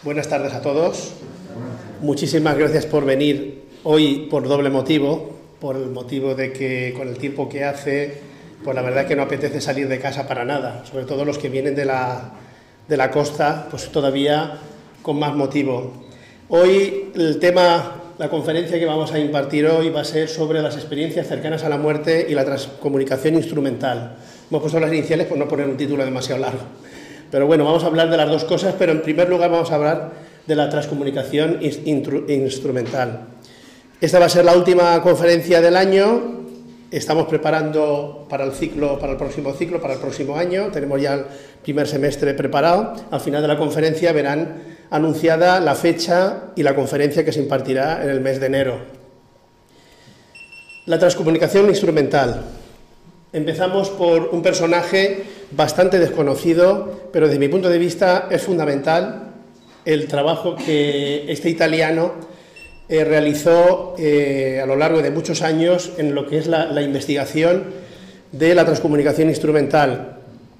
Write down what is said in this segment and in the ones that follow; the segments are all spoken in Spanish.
Buenas tardes a todos. Muchísimas gracias por venir hoy por doble motivo. Por el motivo de que con el tiempo que hace, pues la verdad es que no apetece salir de casa para nada. Sobre todo los que vienen de la costa, pues todavía con más motivo. Hoy el tema, la conferencia que vamos a impartir hoy va a ser sobre las experiencias cercanas a la muerte y la transcomunicación instrumental. Hemos puesto las iniciales por no poner un título demasiado largo. Pero bueno, vamos a hablar de las dos cosas, pero en primer lugar vamos a hablar de la transcomunicación instrumental. Esta va a ser la última conferencia del año. Estamos preparando para el próximo ciclo, para el próximo año. Tenemos ya el primer semestre preparado. Al final de la conferencia verán anunciada la fecha y la conferencia que se impartirá en el mes de enero. La transcomunicación instrumental. Empezamos por un personaje bastante desconocido, pero desde mi punto de vista es fundamental el trabajo que este italiano realizó a lo largo de muchos años en lo que es la investigación de la transcomunicación instrumental.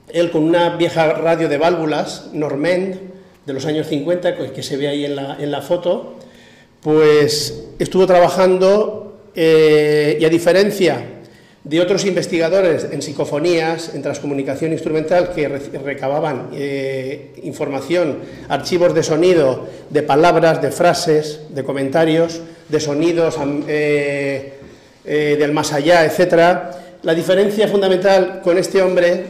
Él, con una vieja radio de válvulas, Normand, de los años 50, que se ve ahí en la foto, pues estuvo trabajando y a diferencia de otros investigadores en psicofonías, en transcomunicación instrumental, que recababan información, archivos de sonido, de palabras, de frases, de comentarios, de sonidos del más allá, etc. La diferencia fundamental con este hombre,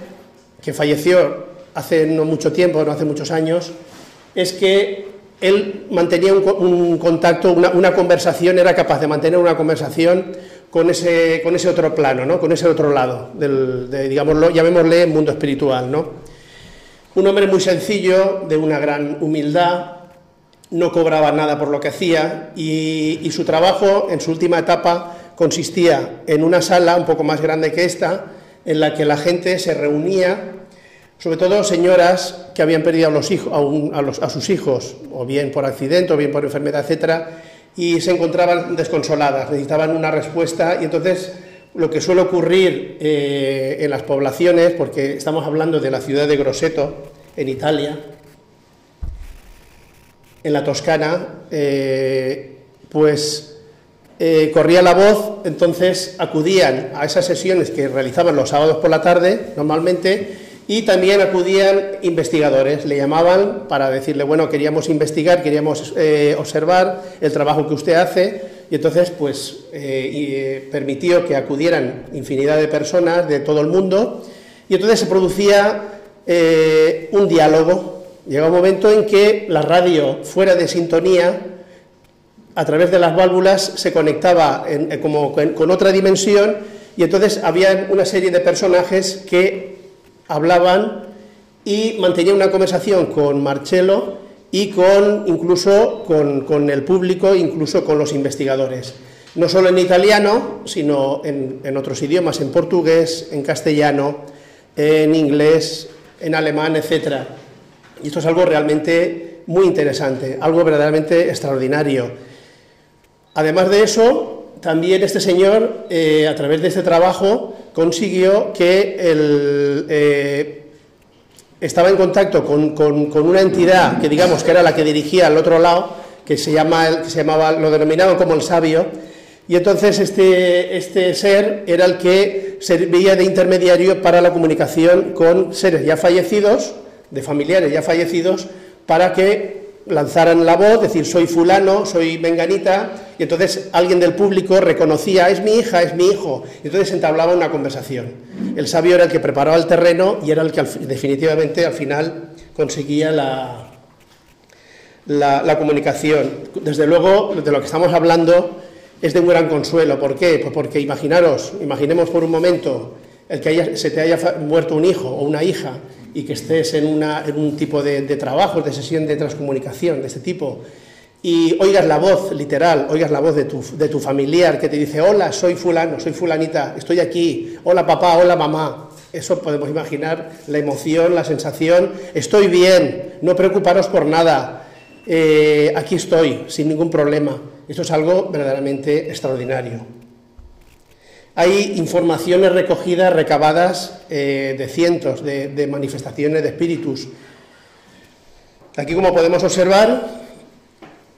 que falleció hace no mucho tiempo, no hace muchos años, es que él mantenía un contacto, una conversación, era capaz de mantener una conversación con ese otro plano, ¿no? Con ese otro lado, digámoslo, llamémosle mundo espiritual, ¿no? Un hombre muy sencillo, de una gran humildad, no cobraba nada por lo que hacía y su trabajo en su última etapa consistía en una sala un poco más grande que esta, en la que la gente se reunía, sobre todo señoras que habían perdido a sus hijos, o bien por accidente, o bien por enfermedad, etcétera, y se encontraban desconsoladas, necesitaban una respuesta, y entonces lo que suele ocurrir en las poblaciones, porque estamos hablando de la ciudad de Grosseto, en Italia, en la Toscana, corría la voz, entonces acudían a esas sesiones que realizaban los sábados por la tarde, normalmente, y también acudían investigadores, le llamaban para decirle, bueno, queríamos investigar, queríamos observar el trabajo que usted hace, y entonces pues permitió que acudieran infinidad de personas de todo el mundo, y entonces se producía un diálogo. Llegó un momento en que la radio, fuera de sintonía, a través de las válvulas se conectaba con otra dimensión, y entonces había una serie de personajes que hablaban y mantenían una conversación con Marcello y incluso con el público, incluso con los investigadores. No solo en italiano, sino en otros idiomas, en portugués, en castellano, en inglés, en alemán, etc. Y esto es algo realmente muy interesante, algo verdaderamente extraordinario. Además de eso, también este señor, a través de este trabajo, consiguió que estaba en contacto con una entidad que, digamos, que era la que dirigía al otro lado, que se llamaba, lo denominaban como el sabio, y entonces este ser era el que servía de intermediario para la comunicación con seres ya fallecidos, de familiares ya fallecidos, para que lanzaran la voz, decir, soy fulano, soy menganita, y entonces alguien del público reconocía, es mi hija, es mi hijo, y entonces entablaba una conversación. El sabio era el que preparaba el terreno y era el que definitivamente al final conseguía la comunicación. Desde luego, de lo que estamos hablando es de un gran consuelo. ¿Por qué? Pues porque imaginemos por un momento el que se te haya muerto un hijo o una hija y que estés en un tipo de trabajo, de sesión de transcomunicación de este tipo, y oigas la voz literal, oigas la voz de tu familiar que te dice, hola, soy fulano, soy fulanita, estoy aquí, hola papá, hola mamá. Eso podemos imaginar la emoción, la sensación, estoy bien, no preocuparos por nada, aquí estoy, sin ningún problema. Esto es algo verdaderamente extraordinario. Hay informaciones recogidas, recabadas de cientos de manifestaciones de espíritus. Aquí, como podemos observar,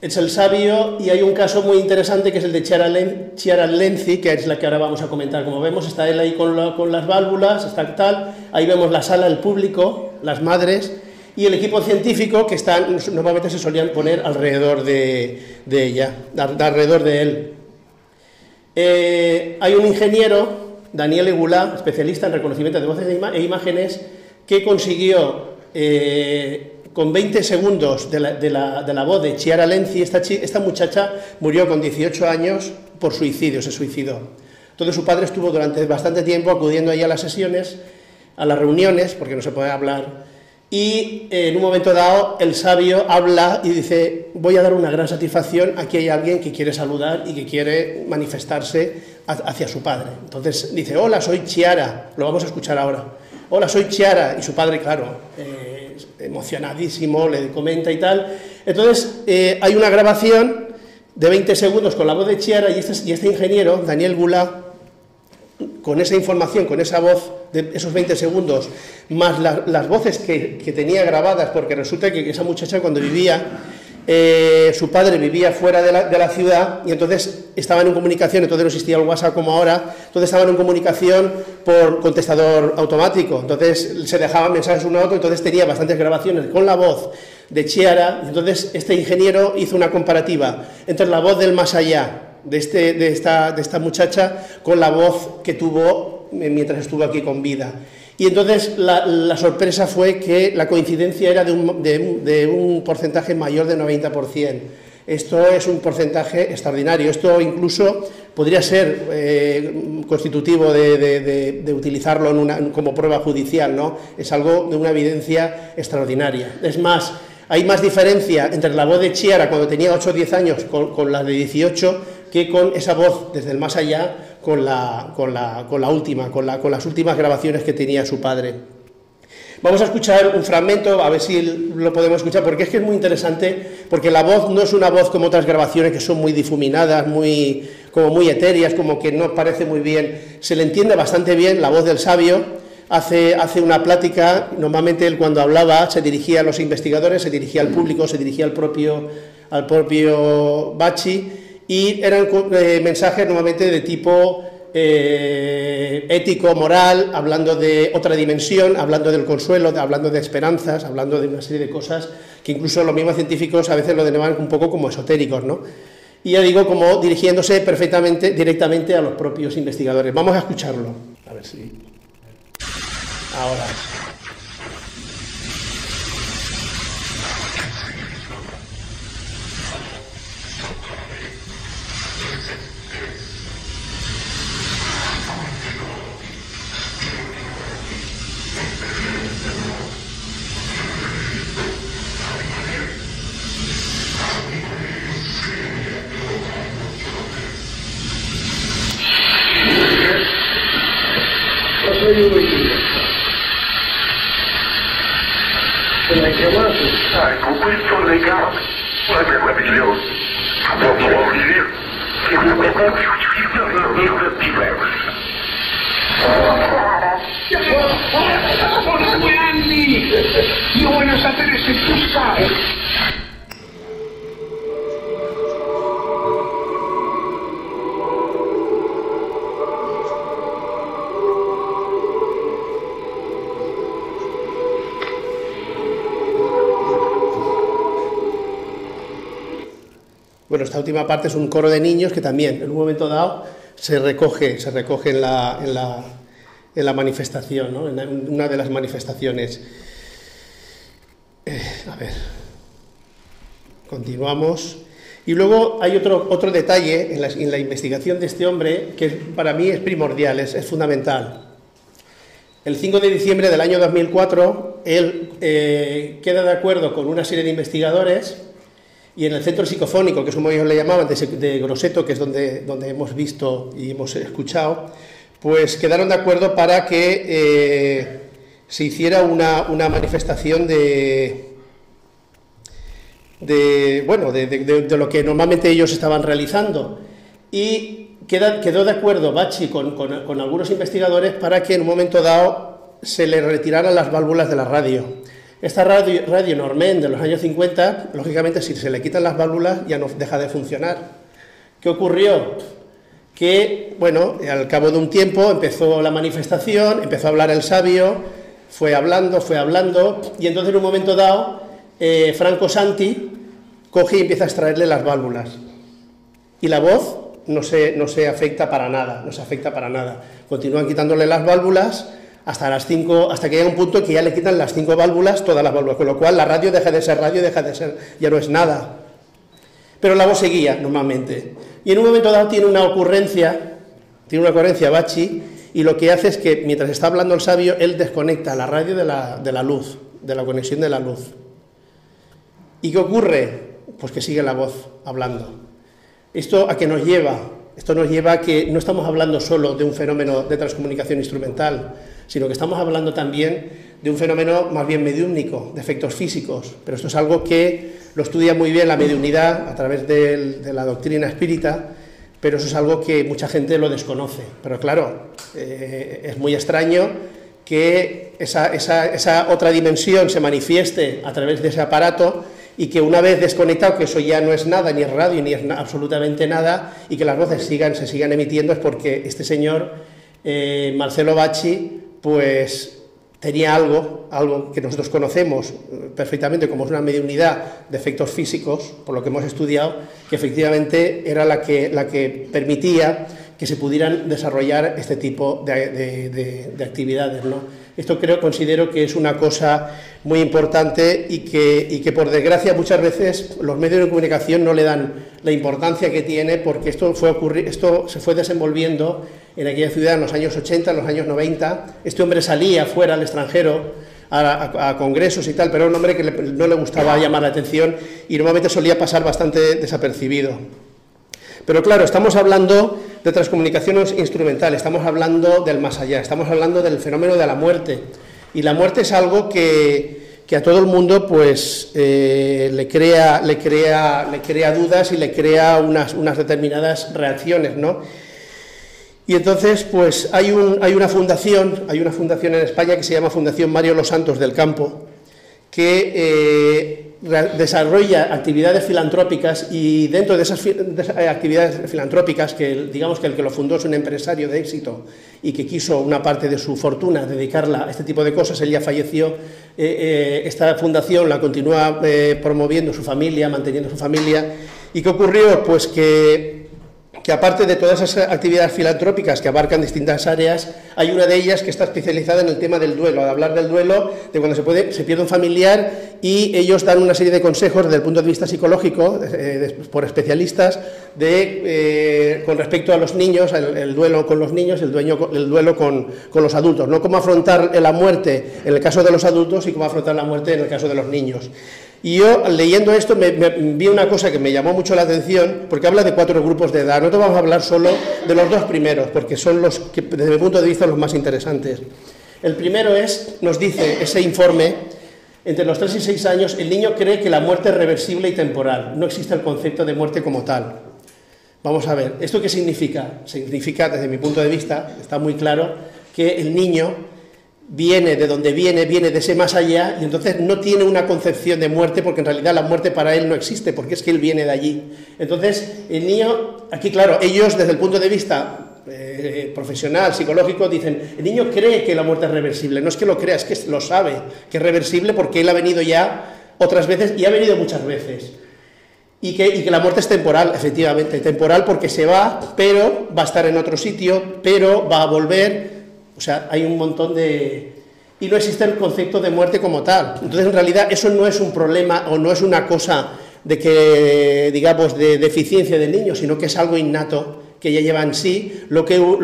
es el sabio, y hay un caso muy interesante que es el de Chiara Lenzi, que es la que ahora vamos a comentar. Como vemos, está él ahí con las válvulas, está tal, ahí vemos la sala, el público, las madres, y el equipo científico que están, normalmente se solían poner alrededor de ella, alrededor de él. Hay un ingeniero, Daniel Egulá, especialista en reconocimiento de voces e imágenes, que consiguió, con 20 segundos de la voz de Chiara Lenzi, esta muchacha murió con 18 años por suicidio, se suicidó. Entonces su padre estuvo durante bastante tiempo acudiendo ahí a las sesiones, a las reuniones, porque no se puede hablar, y en un momento dado el sabio habla y dice: voy a dar una gran satisfacción, aquí hay alguien que quiere saludar y que quiere manifestarse hacia su padre. Entonces dice: hola, soy Chiara, lo vamos a escuchar ahora. Hola, soy Chiara, y su padre, claro, emocionadísimo, le comenta y tal. Entonces hay una grabación de 20 segundos con la voz de Chiara, y este ingeniero, Daniel Gula, con esa información, con esa voz de esos 20 segundos, más las voces que tenía grabadas, porque resulta que esa muchacha, cuando vivía, su padre vivía fuera de la ciudad, y entonces estaban en comunicación, entonces no existía el WhatsApp como ahora, entonces estaban en comunicación por contestador automático, entonces se dejaban mensajes uno a otro, entonces tenía bastantes grabaciones con la voz de Chiara, y entonces este ingeniero hizo una comparativa entre la voz del más allá de esta muchacha con la voz que tuvo mientras estuvo aquí con vida. Y entonces la sorpresa fue que la coincidencia era de un porcentaje mayor del 90%. Esto es un porcentaje extraordinario. Esto incluso podría ser constitutivo de utilizarlo como prueba judicial, ¿no? Es algo de una evidencia extraordinaria. Es más, hay más diferencia entre la voz de Chiara cuando tenía 8 o 10 años con la de 18 que con esa voz desde el más allá con las últimas grabaciones que tenía su padre. Vamos a escuchar un fragmento, a ver si lo podemos escuchar, porque es que es muy interesante, porque la voz no es una voz como otras grabaciones que son muy difuminadas, como muy etéreas, como que no parece muy bien. Se le entiende bastante bien la voz del sabio, hace una plática, normalmente él cuando hablaba se dirigía a los investigadores, se dirigía al público, se dirigía al propio Bacci, y eran mensajes normalmente de tipo ético, moral, hablando de otra dimensión, hablando del consuelo, hablando de esperanzas, hablando de una serie de cosas que incluso los mismos científicos a veces lo denotan un poco como esotéricos, ¿no? Y ya digo, como dirigiéndose directamente a los propios investigadores. Vamos a escucharlo. A ver si... Ahora... Ecco, questo legame è meraviglioso. Non può morire. Sono 2 anni! Io voglio sapere se tu sai. Bueno, esta última parte es un coro de niños que también, en un momento dado, se recoge en la manifestación, ¿no? En una de las manifestaciones. A ver, continuamos. Y luego hay otro detalle en la investigación de este hombre que para mí es primordial, es fundamental. El 5 de diciembre del año 2004, él queda de acuerdo con una serie de investigadores. Y en el centro psicofónico, que es como ellos le llamaban, de Grosseto, que es donde hemos visto y hemos escuchado, pues quedaron de acuerdo para que se hiciera una manifestación de lo que normalmente ellos estaban realizando. Y quedó de acuerdo Bacci con algunos investigadores para que en un momento dado se le retiraran las válvulas de la radio. Esta radio Normen de los años 50, lógicamente, si se le quitan las válvulas, ya no deja de funcionar. ¿Qué ocurrió? Que, bueno, al cabo de un tiempo empezó la manifestación, empezó a hablar el sabio, fue hablando, y entonces en un momento dado, Franco Santi coge y empieza a extraerle las válvulas. Y la voz no se afecta para nada, Continúan quitándole las válvulas hasta que llega un punto que ya le quitan las 5 válvulas, todas las válvulas, con lo cual la radio deja de ser radio, ya no es nada. Pero la voz seguía normalmente. Y en un momento dado tiene una ocurrencia Bacci, y lo que hace es que mientras está hablando el sabio, él desconecta la radio de la luz, de la conexión de la luz. ¿Y qué ocurre? Pues que sigue la voz hablando. ¿Esto a qué nos lleva? Esto nos lleva a que no estamos hablando solo de un fenómeno de transcomunicación instrumental, sino que estamos hablando también de un fenómeno más bien mediúmnico, de efectos físicos. Pero esto es algo que lo estudia muy bien la mediunidad a través de la doctrina espírita, pero eso es algo que mucha gente lo desconoce. Pero claro, es muy extraño que esa otra dimensión se manifieste a través de ese aparato, y que una vez desconectado, que eso ya no es nada, ni es radio, ni es absolutamente nada, y que las voces se sigan emitiendo, es porque este señor, Marcelo Bacci, pues tenía algo que nosotros conocemos perfectamente como es una mediunidad de efectos físicos, por lo que hemos estudiado, que efectivamente era la que permitía que se pudieran desarrollar este tipo de actividades, ¿no? Esto considero que es una cosa muy importante y que por desgracia muchas veces los medios de comunicación no le dan la importancia que tiene, porque esto se fue desenvolviendo en aquella ciudad en los años 80, en los años 90. Este hombre salía fuera al extranjero a congresos y tal, pero era un hombre que no le gustaba llamar la atención y normalmente solía pasar bastante desapercibido. Pero claro, estamos hablando de transcomunicaciones instrumentales, estamos hablando del más allá, estamos hablando del fenómeno de la muerte. Y la muerte es algo que a todo el mundo pues le crea dudas y le crea unas determinadas reacciones, ¿no? Y entonces pues hay una fundación en España que se llama Fundación Mario Los Santos del Campo, que desarrolla actividades filantrópicas, y dentro de esas actividades filantrópicas, que digamos que el que lo fundó es un empresario de éxito y que quiso una parte de su fortuna dedicarla a este tipo de cosas, él ya falleció, esta fundación la continúa promoviendo su familia, manteniendo su familia. ¿Y qué ocurrió? Pues que aparte de todas esas actividades filantrópicas que abarcan distintas áreas, hay una de ellas que está especializada en el tema del duelo, de hablar del duelo, de cuando se pierde un familiar, y ellos dan una serie de consejos desde el punto de vista psicológico, por especialistas, con respecto a los niños, el duelo con los niños, el duelo con los adultos, ¿no? Cómo afrontar la muerte en el caso de los adultos y cómo afrontar la muerte en el caso de los niños. Y yo, leyendo esto, vi una cosa que me llamó mucho la atención, porque habla de 4 grupos de edad. Nosotros vamos a hablar solo de los 2 primeros, porque son los que, desde mi punto de vista, los más interesantes. El primero nos dice ese informe, entre los 3 y 6 años, el niño cree que la muerte es reversible y temporal. No existe el concepto de muerte como tal. Vamos a ver, ¿esto qué significa? Significa, desde mi punto de vista, está muy claro, que el niño viene de donde viene de ese más allá, y entonces no tiene una concepción de muerte, porque en realidad la muerte para él no existe, porque es que él viene de allí. Entonces, el niño, aquí claro, ellos desde el punto de vista profesional, psicológico, dicen, el niño cree que la muerte es reversible, no es que lo crea, es que lo sabe, que es reversible, porque él ha venido ya otras veces, y ha venido muchas veces. Y que la muerte es temporal, efectivamente, temporal porque se va, pero va a estar en otro sitio, pero va a volver. O sea, hay un montón de... Y no existe el concepto de muerte como tal. Entonces, en realidad, eso no es un problema o no es una cosa de que, digamos, de deficiencia del niño, sino que es algo innato que ya lleva en sí. Lo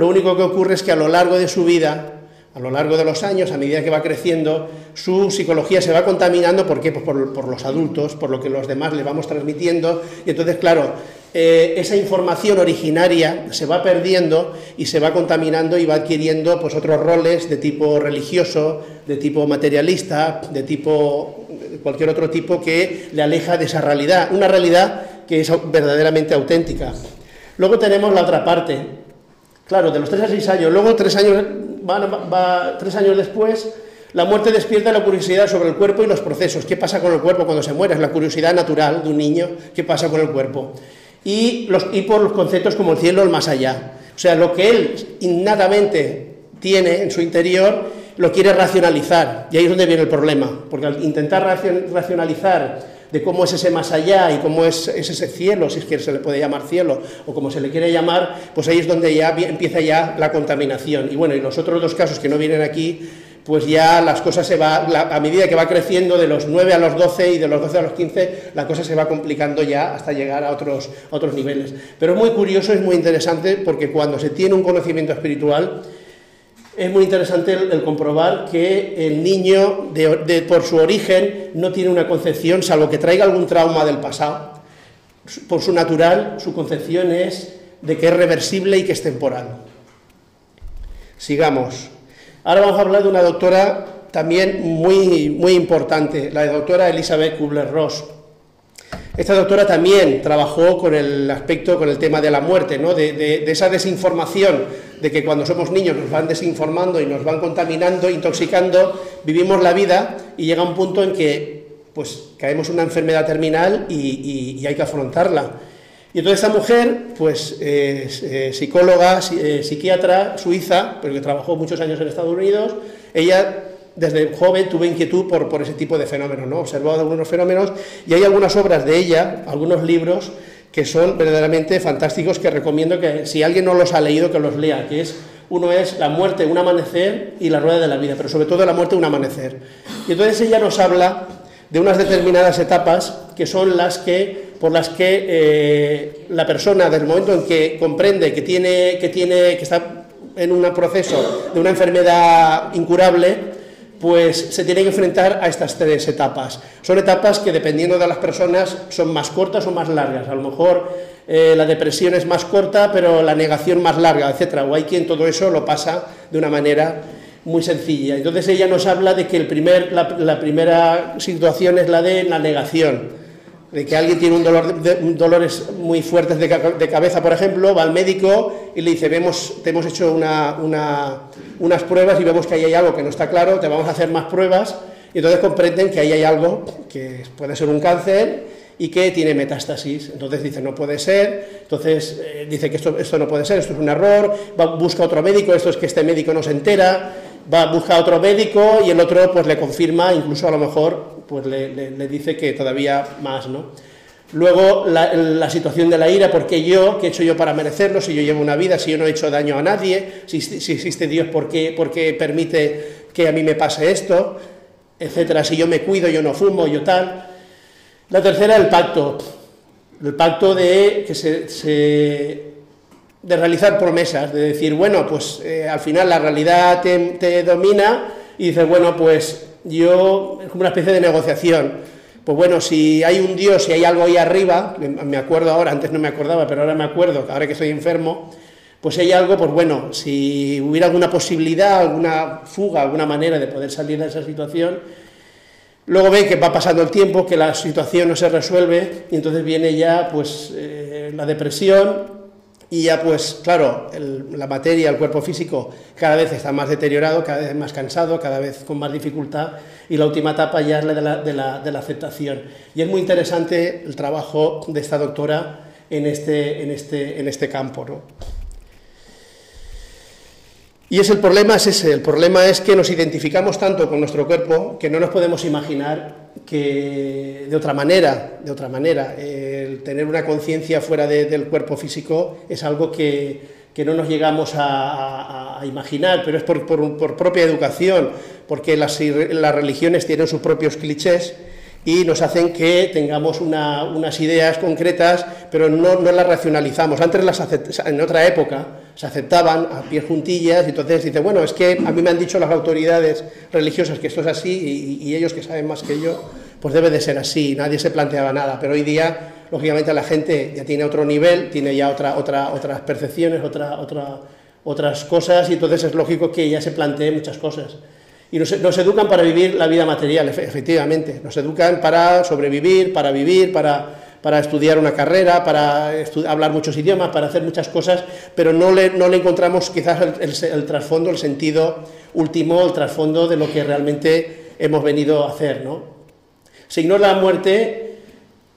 único que ocurre es que a lo largo de su vida, a lo largo de los años, a medida que va creciendo, su psicología se va contaminando. ¿Por qué? Pues por los adultos, por lo que los demás le vamos transmitiendo. Y entonces, claro, esa información originaria se va perdiendo y se va contaminando y va adquiriendo pues otros roles de tipo religioso, de tipo materialista, de tipo cualquier otro tipo que le aleja de esa realidad, una realidad que es verdaderamente auténtica. Luego tenemos la otra parte, claro, de los 3 a 6 años, luego 3 años, 3 años después, La muerte despierta la curiosidad sobre el cuerpo y los procesos. ¿Qué pasa con el cuerpo cuando se muere? Es la curiosidad natural de un niño. ¿Qué pasa con el cuerpo? Y por los conceptos como el cielo, el más allá. O sea, lo que él innatamente tiene en su interior, lo quiere racionalizar. Y ahí es donde viene el problema. Porque al intentar racionalizar de cómo es ese más allá y cómo es ese cielo, si es que se le puede llamar cielo, o como se le quiere llamar, pues ahí es donde ya empieza ya la contaminación. Y bueno, y los otros dos casos que no vienen aquí, pues ya las cosas se va, a medida que va creciendo de los 9 a los 12 y de los 12 a los 15, la cosa se va complicando ya hasta llegar a otros niveles. Pero es muy curioso, es muy interesante, porque cuando se tiene un conocimiento espiritual, es muy interesante el comprobar que el niño, por su origen, no tiene una concepción, salvo que traiga algún trauma del pasado. Por su natural, su concepción es de que es reversible y que es temporal. Sigamos. Ahora vamos a hablar de una doctora también muy importante, la doctora Elizabeth Kubler-Ross. Esta doctora también trabajó con el aspecto, con el tema de la muerte, ¿no? de esa desinformación, de que cuando somos niños nos van desinformando y nos van contaminando, intoxicando, vivimos la vida y llega un punto en que pues caemos en una enfermedad terminal y hay que afrontarla. Y entonces esta mujer, pues psicóloga, psiquiatra suiza, pero que trabajó muchos años en Estados Unidos, ella desde joven tuvo inquietud por ese tipo de fenómenos, ¿no? Observó algunos fenómenos y hay algunas obras de ella, algunos libros que son verdaderamente fantásticos, que recomiendo que si alguien no los ha leído que los lea, que uno es La muerte, un amanecer y La rueda de la vida, pero sobre todo La muerte, un amanecer. Y entonces ella nos habla de unas determinadas etapas que son por las que la persona, desde el momento en que comprende que está en un proceso de una enfermedad incurable, pues se tiene que enfrentar a estas tres etapas. Son etapas que, dependiendo de las personas, son más cortas o más largas. A lo mejor la depresión es más corta, pero la negación más larga, etcétera. O hay quien todo eso lo pasa de una manera muy sencilla. Entonces ella nos habla de que la primera situación es la de la negación, de que alguien tiene dolores muy fuertes de cabeza, por ejemplo, va al médico y le dice, te hemos hecho unas pruebas y vemos que ahí hay algo que no está claro, te vamos a hacer más pruebas, y entonces comprenden que ahí hay algo que puede ser un cáncer y que tiene metástasis. Entonces dice, no puede ser, entonces dice que esto no puede ser, esto es un error, busca otro médico, esto es que este médico no se entera, busca otro médico y el otro pues le confirma, incluso a lo mejor pues le dice que todavía más, ¿no? Luego la situación de la ira, ¿qué he hecho yo para merecerlo? Si yo llevo una vida, si yo no he hecho daño a nadie, si existe Dios, ¿por qué permite que a mí me pase esto? Etcétera, si yo me cuido, yo no fumo, yo tal. La tercera, el pacto de realizar promesas, de decir, bueno, pues al final la realidad te domina y dices, bueno, pues yo, es como una especie de negociación. Pues bueno, si hay un Dios, si hay algo ahí arriba, me acuerdo ahora, antes no me acordaba, pero ahora me acuerdo, ahora que estoy enfermo, pues si hay algo, pues bueno, si hubiera alguna posibilidad, alguna fuga, alguna manera de poder salir de esa situación. Luego ve que va pasando el tiempo, que la situación no se resuelve, y entonces viene ya pues la depresión, y ya pues claro, la materia, el cuerpo físico cada vez está más deteriorado, cada vez más cansado, cada vez con más dificultad, y la última etapa ya es la de la aceptación. Y es muy interesante el trabajo de esta doctora en este campo, ¿no? Y el problema es ese, el problema es que nos identificamos tanto con nuestro cuerpo que no nos podemos imaginar que de otra manera, el tener una conciencia fuera del cuerpo físico es algo que no nos llegamos a imaginar, pero es por propia educación, porque las religiones tienen sus propios clichés y nos hacen que tengamos unas ideas concretas, pero no las racionalizamos. Antes en otra época se aceptaban a pies juntillas, y entonces dice, bueno, es que a mí me han dicho las autoridades religiosas que esto es así, y ellos que saben más que yo, pues debe de ser así, nadie se planteaba nada. Pero hoy día, lógicamente, la gente ya tiene otro nivel, tiene ya otras percepciones, otras cosas, y entonces es lógico que ya se planteen muchas cosas. Y nos educan para vivir la vida material, efectivamente, nos educan para sobrevivir, para estudiar una carrera, para hablar muchos idiomas, para hacer muchas cosas, pero no le encontramos quizás el trasfondo, el sentido último, el trasfondo de lo que realmente hemos venido a hacer, ¿no? Se ignora la muerte,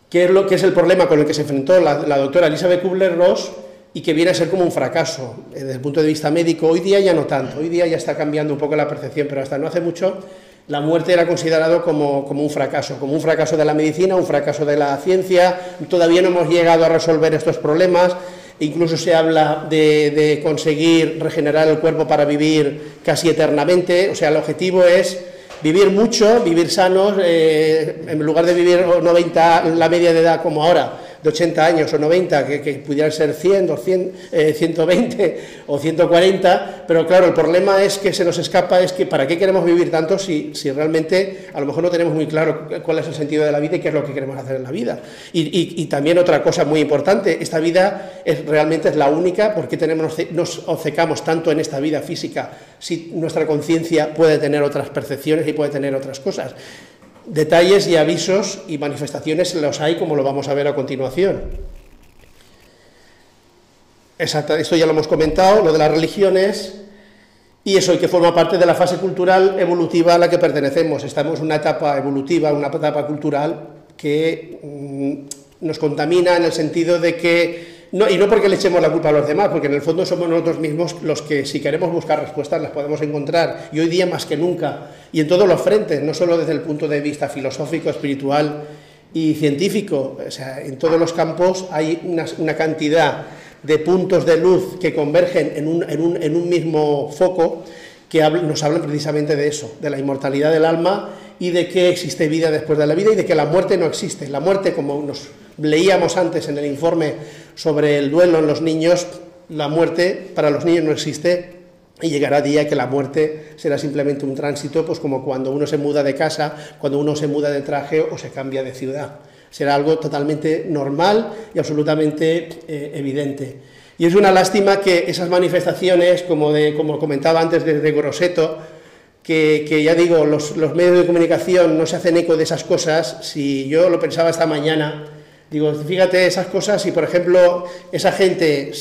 que es el problema con el que se enfrentó la doctora Elizabeth Kubler-Ross, y que viene a ser como un fracaso desde el punto de vista médico. Hoy día ya no tanto, hoy día ya está cambiando un poco la percepción, pero hasta no hace mucho la muerte era considerado como un fracaso de la medicina, un fracaso de la ciencia. Todavía no hemos llegado a resolver estos problemas, incluso se habla de conseguir regenerar el cuerpo para vivir casi eternamente. O sea, el objetivo es vivir mucho, vivir sanos, en lugar de vivir 90, la media de edad como ahora, de 80 años o 90, que pudieran ser 100, 120 o 140, pero claro, el problema es que se nos escapa, es que ¿para qué queremos vivir tanto si realmente a lo mejor no tenemos muy claro cuál es el sentido de la vida y qué es lo que queremos hacer en la vida? Y también otra cosa muy importante, esta vida realmente es la única. ¿Por qué nos obcecamos tanto en esta vida física si nuestra conciencia puede tener otras percepciones y puede tener otras cosas? Detalles y avisos y manifestaciones los hay, como lo vamos a ver a continuación. Exacto, esto ya lo hemos comentado, lo de las religiones, y eso, y que forma parte de la fase cultural evolutiva a la que pertenecemos. Estamos en una etapa evolutiva, una etapa cultural que nos contamina en el sentido de que, y no porque le echemos la culpa a los demás, porque en el fondo somos nosotros mismos los que, si queremos buscar respuestas, las podemos encontrar, y hoy día más que nunca, y en todos los frentes, no solo desde el punto de vista filosófico, espiritual y científico. O sea, en todos los campos hay una cantidad de puntos de luz que convergen en un mismo foco, que nos hablan precisamente de eso, de la inmortalidad del alma y de que existe vida después de la vida y de que la muerte no existe. La muerte, como nos leíamos antes en el informe sobre el duelo en los niños, la muerte para los niños no existe, y llegará día que la muerte será simplemente un tránsito, pues como cuando uno se muda de casa, cuando uno se muda de traje o se cambia de ciudad. Será algo totalmente normal y absolutamente evidente. Y es una lástima que esas manifestaciones, como comentaba antes desde Grosseto, que ya digo, los medios de comunicación no se hacen eco de esas cosas. Si yo lo pensaba esta mañana, digo, fíjate esas cosas, si por ejemplo esa gente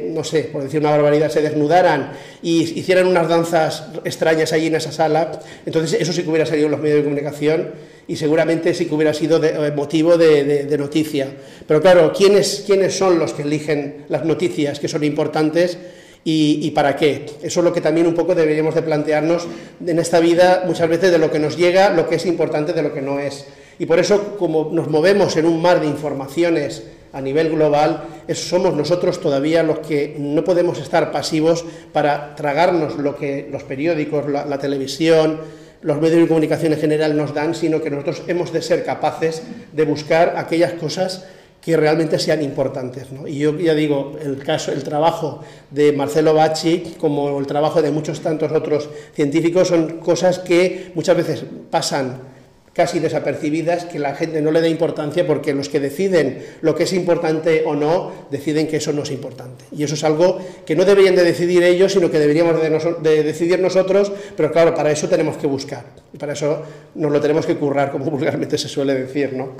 no sé, por decir una barbaridad, se desnudaran y hicieran unas danzas extrañas allí en esa sala, entonces eso sí que hubiera salido en los medios de comunicación y seguramente sí que hubiera sido motivo de noticia. Pero claro, ¿quiénes son los que eligen las noticias que son importantes y para qué? Eso es lo que también un poco deberíamos de plantearnos en esta vida, muchas veces, de lo que nos llega, lo que es importante de lo que no es. Y por eso, como nos movemos en un mar de informaciones a nivel global, somos nosotros todavía los que no podemos estar pasivos para tragarnos lo que los periódicos, la televisión, los medios de comunicación en general nos dan, sino que nosotros hemos de ser capaces de buscar aquellas cosas que realmente sean importantes, ¿no? Y yo ya digo, el trabajo de Marcelo Bacci, como el trabajo de muchos tantos otros científicos, son cosas que muchas veces pasan casi desapercibidas, que la gente no le da importancia, porque los que deciden lo que es importante o no, deciden que eso no es importante. Y eso es algo que no deberían de decidir ellos, sino que deberíamos de decidir nosotros, pero claro, para eso tenemos que buscar, y para eso nos lo tenemos que currar, como vulgarmente se suele decir, ¿no?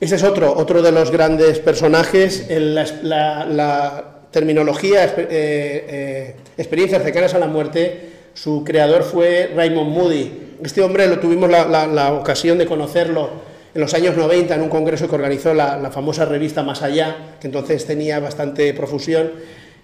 Ese es otro de los grandes personajes, la terminología, experiencias cercanas a la muerte. Su creador fue Raymond Moody. Este hombre tuvimos la ocasión de conocerlo en los años 90 en un congreso que organizó la famosa revista Más Allá, que entonces tenía bastante profusión,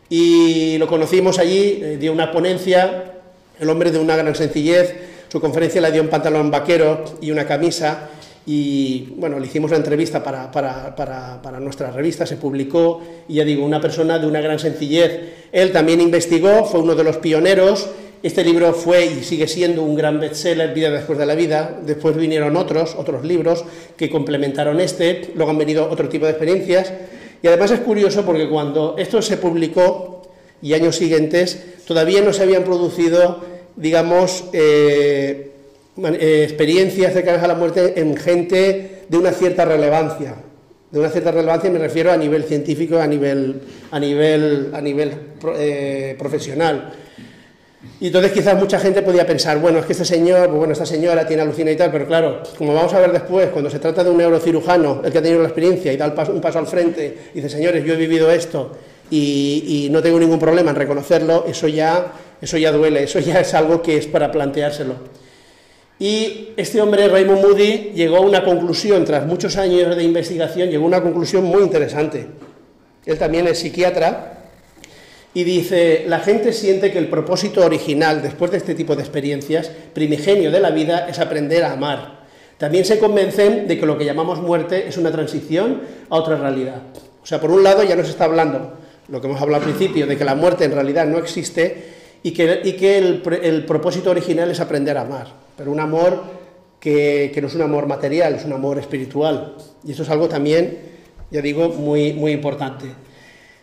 y lo conocimos allí, dio una ponencia, el hombre de una gran sencillez. Su conferencia la dio un pantalón vaquero y una camisa, y bueno, le hicimos una entrevista para nuestra revista, se publicó, y ya digo, una persona de una gran sencillez. Él también investigó, fue uno de los pioneros. Este libro fue y sigue siendo un gran bestseller, Vida después de la vida. Después vinieron otros libros que complementaron luego han venido otro tipo de experiencias, y además es curioso porque cuando esto se publicó y años siguientes todavía no se habían producido, digamos, experiencias cercanas a la muerte en gente de una cierta relevancia. De una cierta relevancia me refiero a nivel científico, a nivel profesional. Y entonces quizás mucha gente podía pensar, bueno, es que este señor, pues bueno, esta señora tiene alucina y tal, pero claro, como vamos a ver después, cuando se trata de un neurocirujano, el que ha tenido la experiencia y da un paso al frente, y dice, señores, yo he vivido esto, y no tengo ningún problema en reconocerlo, eso ya duele, eso ya es algo que es para planteárselo. Y este hombre, Raymond Moody, llegó a una conclusión, tras muchos años de investigación, llegó a una conclusión muy interesante. Él también es psiquiatra, y dice: la gente siente que el propósito original, después de este tipo de experiencias, primigenio de la vida, es aprender a amar. También se convencen de que lo que llamamos muerte es una transición a otra realidad. O sea, por un lado ya nos está hablando, lo que hemos hablado al principio, de que la muerte en realidad no existe, y que el propósito original es aprender a amar, pero un amor que no es un amor material, es un amor espiritual, y eso es algo también, ya digo, muy, muy importante.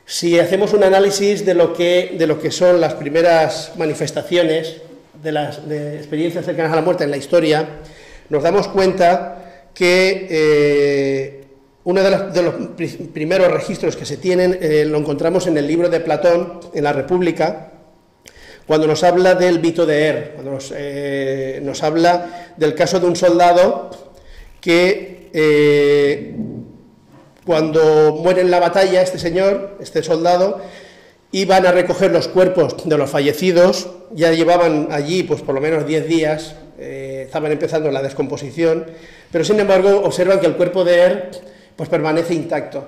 Si hacemos un análisis de lo que son las primeras manifestaciones de experiencias cercanas a la muerte en la historia, nos damos cuenta que uno de los primeros registros que se tienen lo encontramos en el libro de Platón, en la República, cuando nos habla del Vito de Er, cuando nos habla del caso de un soldado que cuando muere en la batalla este soldado, iban a recoger los cuerpos de los fallecidos, ya llevaban allí pues por lo menos 10 días, estaban empezando la descomposición, pero sin embargo observan que el cuerpo de Er pues permanece intacto.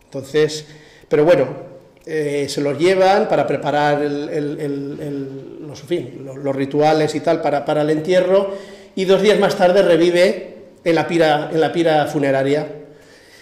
Entonces, pero bueno, se los llevan para preparar los rituales y tal para el entierro, y 2 días más tarde revive en la pira funeraria.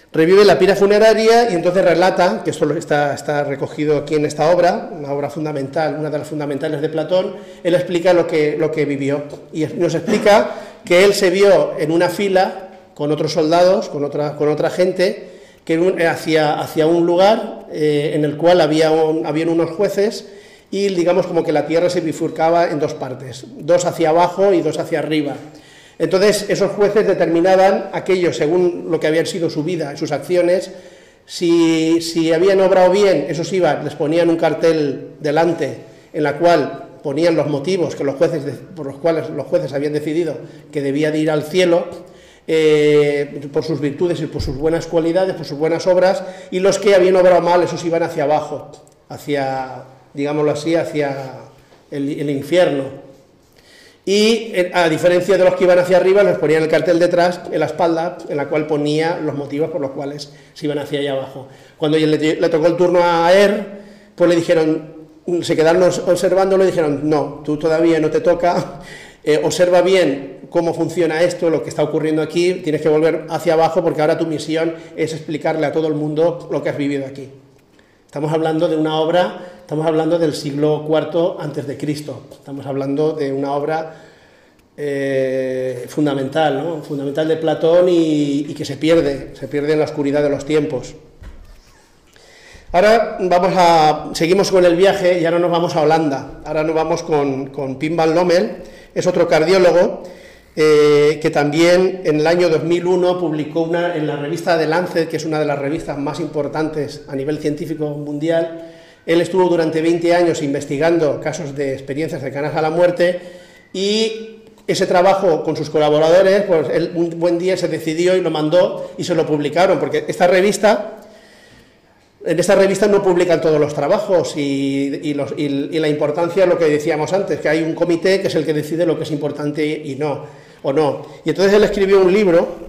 Revive la pira funeraria y entonces relata, que esto está recogido aquí en esta obra, una obra fundamental, una de las fundamentales de Platón. Él explica lo que vivió, y nos explica que él se vio en una fila con otros soldados, con otra gente, que hacia un lugar en el cual habían unos jueces, y digamos como que la tierra se bifurcaba en 2 partes, 2 hacia abajo y 2 hacia arriba. Entonces esos jueces determinaban aquello según lo que habían sido su vida y sus acciones. Si habían obrado bien, esos les ponían un cartel delante en la cual ponían los motivos por los cuales los jueces habían decidido que debía de ir al cielo, por sus virtudes y por sus buenas cualidades, por sus buenas obras, y los que habían obrado mal, esos iban hacia abajo, hacia, digámoslo así, hacia el infierno. Y a diferencia de los que iban hacia arriba, les ponían el cartel detrás, en la espalda, en la cual ponía los motivos por los cuales se iban hacia allá abajo. Cuando le tocó el turno a Er, pues le dijeron, se quedaron observándolo y dijeron: no, tú todavía no te toca, observa bien cómo funciona esto, lo que está ocurriendo aquí, tienes que volver hacia abajo porque ahora tu misión es explicarle a todo el mundo lo que has vivido aquí. Estamos hablando de una obra, estamos hablando del siglo IV antes de Cristo, estamos hablando de una obra fundamental, ¿no? Fundamental de Platón, y que se pierde en la oscuridad de los tiempos. Ahora seguimos con el viaje y ahora nos vamos a Holanda. Ahora nos vamos con Pim van Lommel, es otro cardiólogo que también en el año 2001 publicó en la revista The Lancet, que es una de las revistas más importantes a nivel científico mundial. Él estuvo durante 20 años investigando casos de experiencias cercanas a la muerte, y ese trabajo con sus colaboradores, pues él un buen día se decidió y lo mandó y se lo publicaron, porque en esta revista no publican todos los trabajos y la importancia es lo que decíamos antes, que hay un comité que es el que decide lo que es importante o no. Y entonces él escribió un libro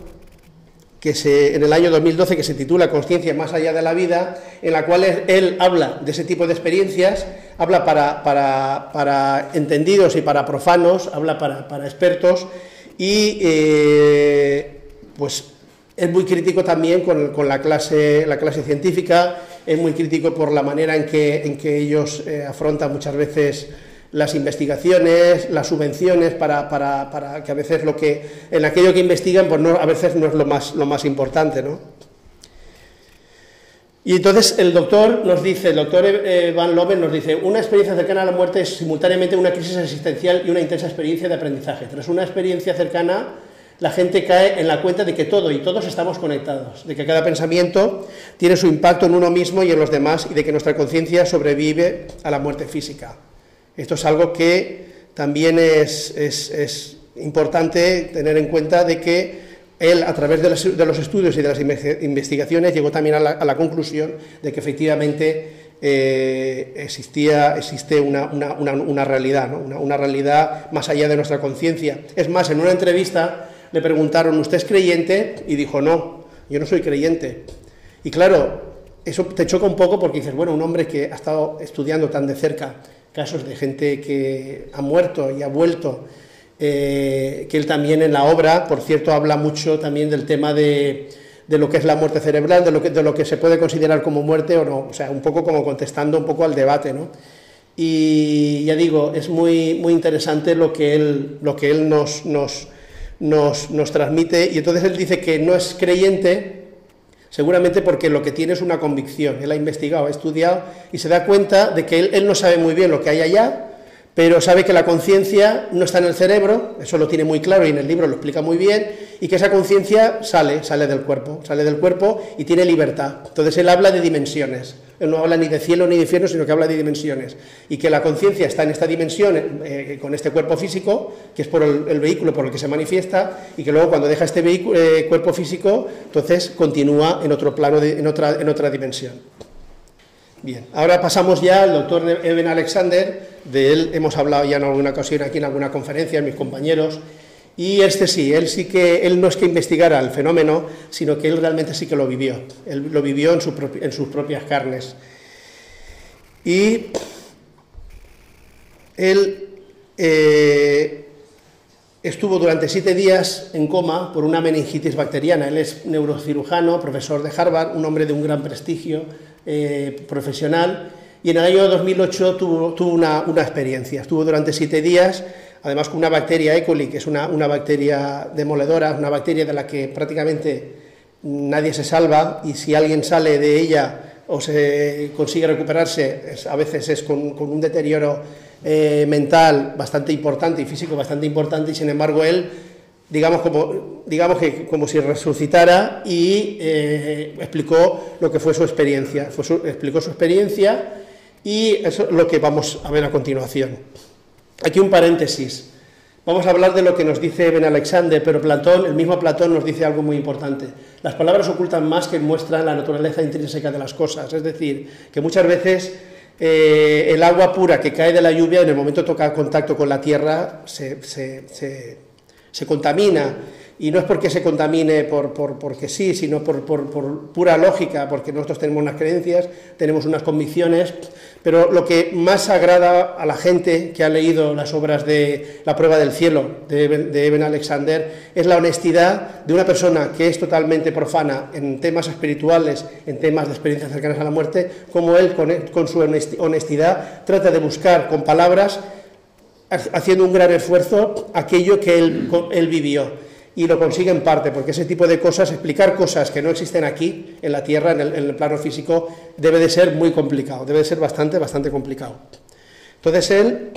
en el año 2012 que se titula Consciencia más allá de la vida, en la cual él habla de ese tipo de experiencias, habla para entendidos y para profanos, habla para expertos, y pues es muy crítico también con la clase científica, es muy crítico por la manera en que ellos afrontan muchas veces las investigaciones, las subvenciones, para que a veces en aquello que investigan, pues a veces no es lo más importante, ¿no? Y entonces el doctor Van Lommel nos dice: una experiencia cercana a la muerte es simultáneamente una crisis existencial y una intensa experiencia de aprendizaje. Tras una experiencia cercana, la gente cae en la cuenta de que todo y todos estamos conectados, de que cada pensamiento tiene su impacto en uno mismo y en los demás, y de que nuestra conciencia sobrevive a la muerte física. Esto es algo que también es importante tener en cuenta, de que él, a través de los estudios y de las investigaciones, llegó también a la conclusión de que efectivamente existe una realidad, ¿no? una realidad más allá de nuestra conciencia. Es más, en una entrevista le preguntaron, ¿usted es creyente? Y dijo, no, yo no soy creyente. Y claro, eso te choca un poco porque dices, bueno, un hombre que ha estado estudiando tan de cerca casos de gente que ha muerto y ha vuelto, que él también en la obra, por cierto, habla mucho también del tema de lo que es la muerte cerebral, de lo que se puede considerar como muerte o no, o sea, un poco como contestando un poco al debate, ¿no? Y ya digo, es muy, muy interesante lo que él nos transmite, y entonces él dice que no es creyente, seguramente porque lo que tiene es una convicción. Él ha investigado, ha estudiado y se da cuenta de que él no sabe muy bien lo que hay allá, pero sabe que la conciencia no está en el cerebro, eso lo tiene muy claro y en el libro lo explica muy bien, y que esa conciencia sale del cuerpo y tiene libertad. Entonces él habla de dimensiones, él no habla ni de cielo ni de infierno, sino que habla de dimensiones, y que la conciencia está en esta dimensión, con este cuerpo físico, que es por el vehículo por el que se manifiesta, y que luego cuando deja este cuerpo físico, entonces continúa en otro plano, en otra dimensión. Bien, ahora pasamos ya al doctor Eben Alexander. De él hemos hablado ya en alguna ocasión aquí en alguna conferencia, mis compañeros, y él no es que investigara el fenómeno, sino que él realmente sí que lo vivió. Él lo vivió en sus propias carnes. Y él estuvo durante 7 días en coma por una meningitis bacteriana. Él es neurocirujano, profesor de Harvard, un hombre de un gran prestigio profesional, y en el año 2008 tuvo una experiencia. Estuvo durante 7 días, además con una bacteria E. coli, que es una bacteria demoledora, una bacteria de la que prácticamente nadie se salva, y si alguien sale de ella o se consigue recuperarse, a veces es con un deterioro mental bastante importante y físico bastante importante, y sin embargo él, digamos que como si resucitara, y explicó lo que fue su experiencia, explicó su experiencia, y eso es lo que vamos a ver a continuación. Aquí un paréntesis, vamos a hablar de lo que nos dice Eben Alexander, pero el mismo Platón nos dice algo muy importante. Las palabras ocultan más que muestran la naturaleza intrínseca de las cosas, es decir, que muchas veces el agua pura que cae de la lluvia, en el momento toca contacto con la tierra, se contamina, y no es porque se contamine porque sí, sino por pura lógica, porque nosotros tenemos unas creencias, tenemos unas convicciones, pero lo que más agrada a la gente que ha leído las obras de La prueba del cielo de Eben Alexander es la honestidad de una persona que es totalmente profana en temas espirituales, en temas de experiencias cercanas a la muerte, como él con su honestidad trata de buscar con palabras, haciendo un gran esfuerzo, aquello que él vivió. Y lo consigue en parte, porque ese tipo de cosas, explicar cosas que no existen aquí, en la Tierra, en el plano físico, debe de ser muy complicado, debe de ser bastante complicado. Entonces él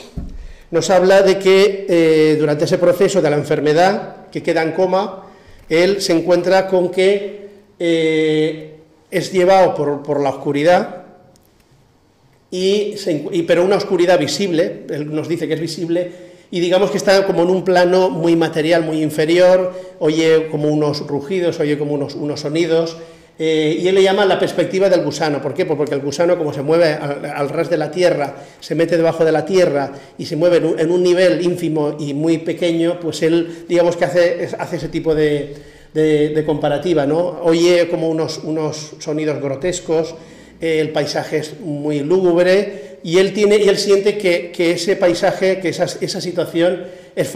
nos habla de que durante ese proceso de la enfermedad, que queda en coma, él se encuentra con que es llevado por la oscuridad, pero una oscuridad visible, él nos dice que es visible, y digamos que está como en un plano muy material, muy inferior, oye como unos rugidos, oye como unos sonidos, y él le llama la perspectiva del gusano. ¿Por qué? Pues porque el gusano, como se mueve al ras de la tierra, se mete debajo de la tierra y se mueve en un nivel ínfimo y muy pequeño, pues él, digamos que hace ese tipo de comparativa, ¿no? Oye como unos sonidos grotescos, el paisaje es muy lúgubre, y él siente que ese paisaje, que esa situación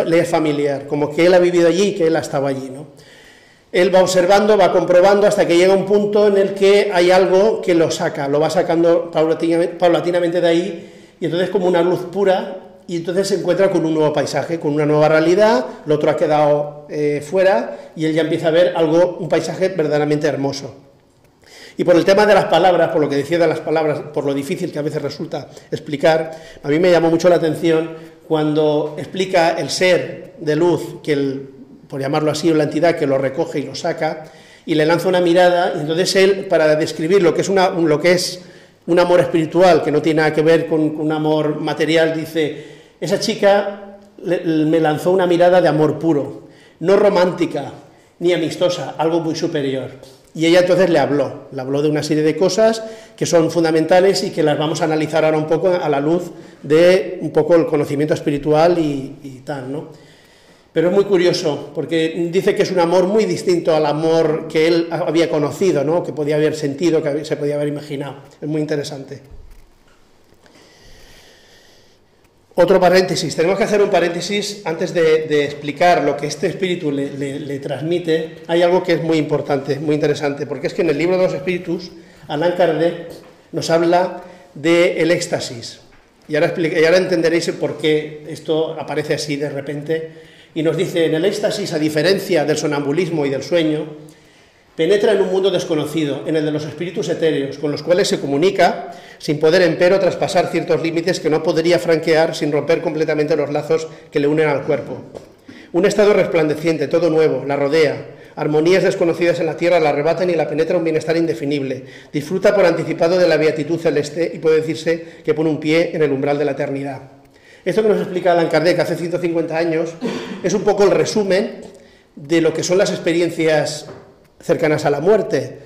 le es familiar, como que él ha vivido allí y que él ha estado allí, ¿no? Él va observando, va comprobando, hasta que llega un punto en el que hay algo que lo va sacando paulatinamente de ahí, y entonces como una luz pura, y entonces se encuentra con un nuevo paisaje, con una nueva realidad, lo otro ha quedado fuera, y él ya empieza a ver un paisaje verdaderamente hermoso. Y por el tema de las palabras, por lo que decía de las palabras, por lo difícil que a veces resulta explicar, a mí me llamó mucho la atención cuando explica el ser de luz, por llamarlo así, la entidad que lo recoge y lo saca, y le lanza una mirada, y entonces él, para describir lo que es un amor espiritual, que no tiene nada que ver con un amor material, dice, esa chica me lanzó una mirada de amor puro, no romántica, ni amistosa, algo muy superior. Y ella entonces le habló de una serie de cosas que son fundamentales y que las vamos a analizar ahora un poco a la luz de un poco el conocimiento espiritual y tal, ¿no? Pero es muy curioso, porque dice que es un amor muy distinto al amor que él había conocido, ¿no? Que podía haber sentido, que se podía haber imaginado. Es muy interesante. Otro paréntesis, tenemos que hacer un paréntesis antes de explicar lo que este espíritu le transmite. Hay algo que es muy importante, muy interesante, porque es que en el libro de los espíritus, Allan Kardec nos habla del éxtasis. Y ahora entenderéis el por qué esto aparece así de repente. Y nos dice, en el éxtasis, a diferencia del sonambulismo y del sueño, penetra en un mundo desconocido, en el de los espíritus etéreos, con los cuales se comunica, sin poder empero traspasar ciertos límites que no podría franquear sin romper completamente los lazos que le unen al cuerpo. Un estado resplandeciente, todo nuevo, la rodea, armonías desconocidas en la tierra la arrebatan y la penetra un bienestar indefinible. Disfruta por anticipado de la beatitud celeste y puede decirse que pone un pie en el umbral de la eternidad. Esto que nos explica Allan Kardec hace 150 años es un poco el resumen de lo que son las experiencias cercanas a la muerte.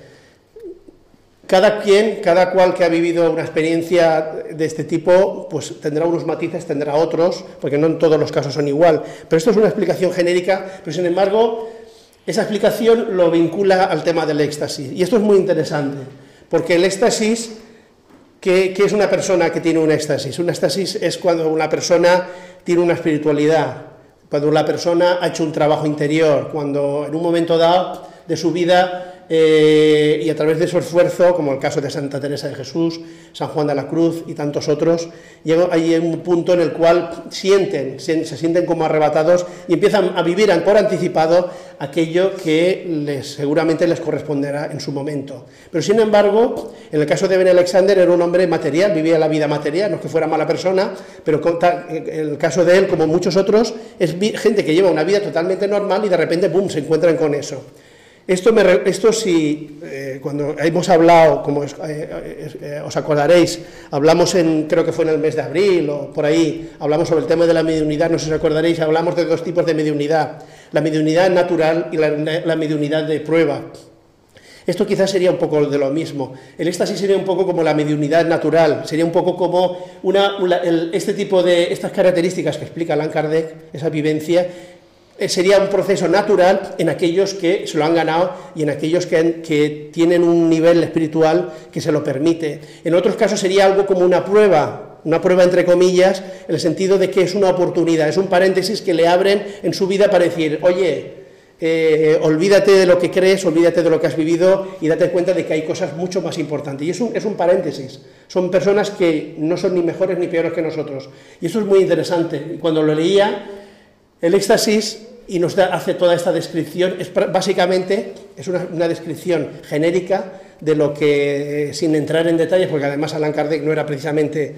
Cada cual que ha vivido una experiencia de este tipo, pues tendrá unos matices, tendrá otros, porque no en todos los casos son igual. Pero esto es una explicación genérica, pero sin embargo, esa explicación lo vincula al tema del éxtasis. Y esto es muy interesante, porque el éxtasis, ¿qué es una persona que tiene un éxtasis? Un éxtasis es cuando una persona tiene una espiritualidad, cuando la persona ha hecho un trabajo interior, cuando en un momento dado de su vida y a través de su esfuerzo, como el caso de Santa Teresa de Jesús, San Juan de la Cruz y tantos otros, hay un punto en el cual se sienten como arrebatados y empiezan a vivir por anticipado aquello que seguramente les corresponderá en su momento. Pero sin embargo, en el caso de Ben Alexander era un hombre material, vivía la vida material, no es que fuera mala persona, pero en el caso de él, como muchos otros, es gente que lleva una vida totalmente normal y de repente, ¡pum!, se encuentran con eso. Esto sí, cuando hemos hablado, como os acordaréis, hablamos creo que fue en el mes de abril o por ahí, hablamos sobre el tema de la mediunidad, no sé si os acordaréis, hablamos de dos tipos de mediunidad, la mediunidad natural y la mediunidad de prueba. Esto quizás sería un poco de lo mismo. El éxtasis sería un poco como la mediunidad natural, sería un poco como estas características que explica Allan Kardec, esa vivencia, sería un proceso natural en aquellos que se lo han ganado y en aquellos que tienen un nivel espiritual que se lo permite. En otros casos sería algo como una prueba entre comillas, en el sentido de que es una oportunidad, es un paréntesis que le abren en su vida para decir, oye, olvídate de lo que crees, olvídate de lo que has vivido y date cuenta de que hay cosas mucho más importantes. Y es un paréntesis, son personas que no son ni mejores ni peores que nosotros. Y eso es muy interesante. Cuando lo leía, el éxtasis, y nos hace toda esta descripción, básicamente es una descripción genérica de lo que, sin entrar en detalles, porque además Allan Kardec no era precisamente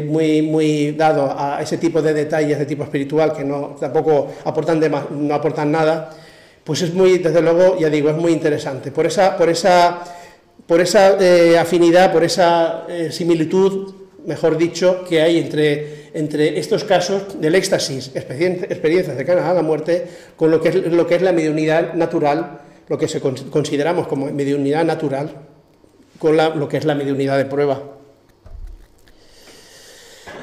muy dado a ese tipo de detalles de tipo espiritual, que tampoco no aportan nada, pues es muy, desde luego, ya digo, es muy interesante. Por esa afinidad, por esa similitud, mejor dicho, que hay entre estos casos del éxtasis, experiencias cercanas a la muerte, con lo que es la mediunidad natural, lo que consideramos como mediunidad natural, con lo que es la mediunidad de prueba.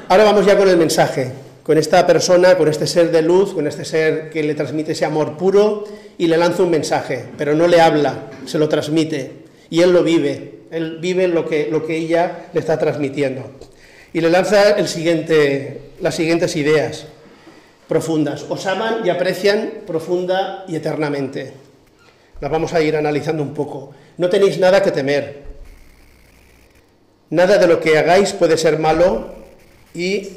Ahora vamos ya con el mensaje, con esta persona, con este ser de luz, con este ser que le transmite ese amor puro y le lanza un mensaje, pero no le habla, se lo transmite, y él lo vive, lo que ella le está transmitiendo. Y le lanza las siguientes ideas profundas. Os aman y aprecian profunda y eternamente. Las vamos a ir analizando un poco. No tenéis nada que temer. Nada de lo que hagáis puede ser malo y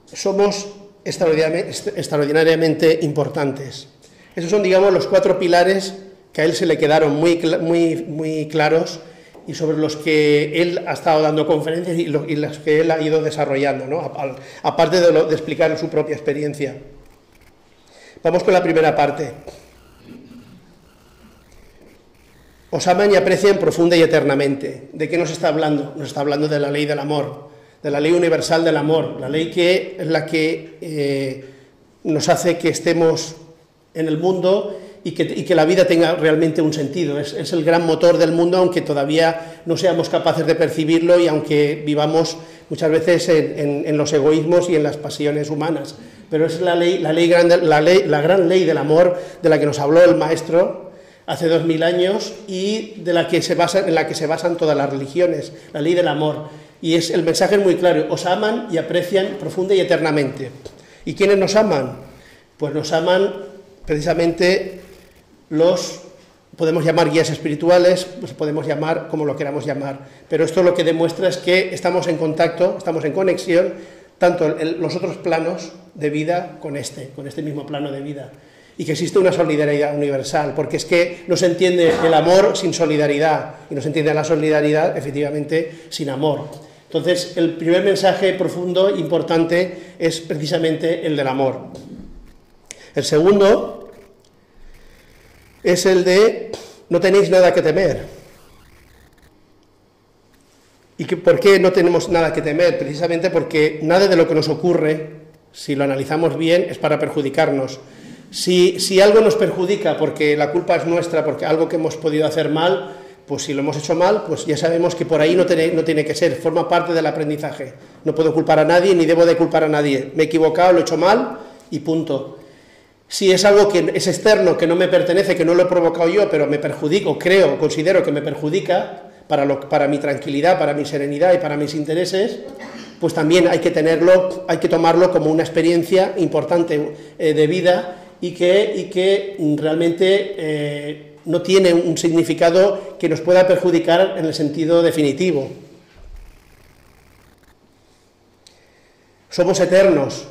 somos extraordinariamente importantes. Esos son, digamos, los 4 pilares que a él se le quedaron muy claros y sobre los que él ha estado dando conferencias y los que él ha ido desarrollando, ¿no? Aparte de explicar su propia experiencia. Vamos con la primera parte. Os aman y aprecian profunda y eternamente. ¿De qué nos está hablando? Nos está hablando de la ley del amor, de la ley universal del amor, la ley que es la que nos hace que estemos en el mundo y que la vida tenga realmente un sentido. Es el gran motor del mundo, aunque todavía no seamos capaces de percibirlo y aunque vivamos muchas veces en los egoísmos y en las pasiones humanas. Pero es la gran ley del amor de la que nos habló el Maestro hace 2000 años y en la que se basan todas las religiones, la ley del amor. Y el mensaje es muy claro: os aman y aprecian profunda y eternamente. ¿Y quiénes nos aman? Pues nos aman precisamente podemos llamar guías espirituales, pues podemos llamar como lo queramos llamar, pero esto lo que demuestra es que estamos en contacto, estamos en conexión, tanto los otros planos de vida con este mismo plano de vida, y que existe una solidaridad universal, porque es que no se entiende el amor sin solidaridad, y no se entiende la solidaridad, efectivamente, sin amor. Entonces, el primer mensaje profundo, importante, es precisamente el del amor. El segundo es el de no tenéis nada que temer. ¿Y por qué no tenemos nada que temer? Precisamente porque nada de lo que nos ocurre, si lo analizamos bien, es para perjudicarnos. Si algo nos perjudica porque la culpa es nuestra, porque algo que hemos podido hacer mal, pues si lo hemos hecho mal, pues ya sabemos que por ahí no tiene que ser, forma parte del aprendizaje. No puedo culpar a nadie, ni debo de culpar a nadie. Me he equivocado, lo he hecho mal y punto. Si es algo que es externo, que no me pertenece, que no lo he provocado yo, pero me perjudico, considero que me perjudica para mi tranquilidad, para mi serenidad y para mis intereses, pues también hay que tomarlo como una experiencia importante de vida y que realmente no tiene un significado que nos pueda perjudicar en el sentido definitivo. Somos eternos,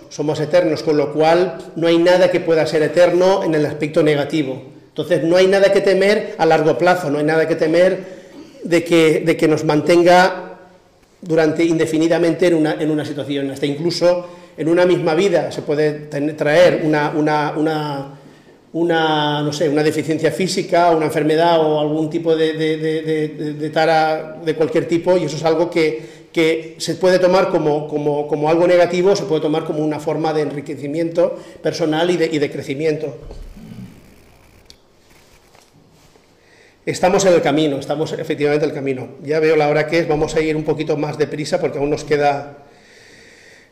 con lo cual no hay nada que pueda ser eterno en el aspecto negativo. Entonces no hay nada que temer a largo plazo, no hay nada que temer de que nos mantenga indefinidamente en una situación. Hasta incluso en una misma vida se puede traer una deficiencia física, una enfermedad o algún tipo de tara de cualquier tipo, y eso es algo que se puede tomar como algo negativo, se puede tomar como una forma de enriquecimiento personal y de crecimiento. Estamos en el camino, estamos efectivamente en el camino. Ya veo la hora que es, vamos a ir un poquito más deprisa porque aún nos queda...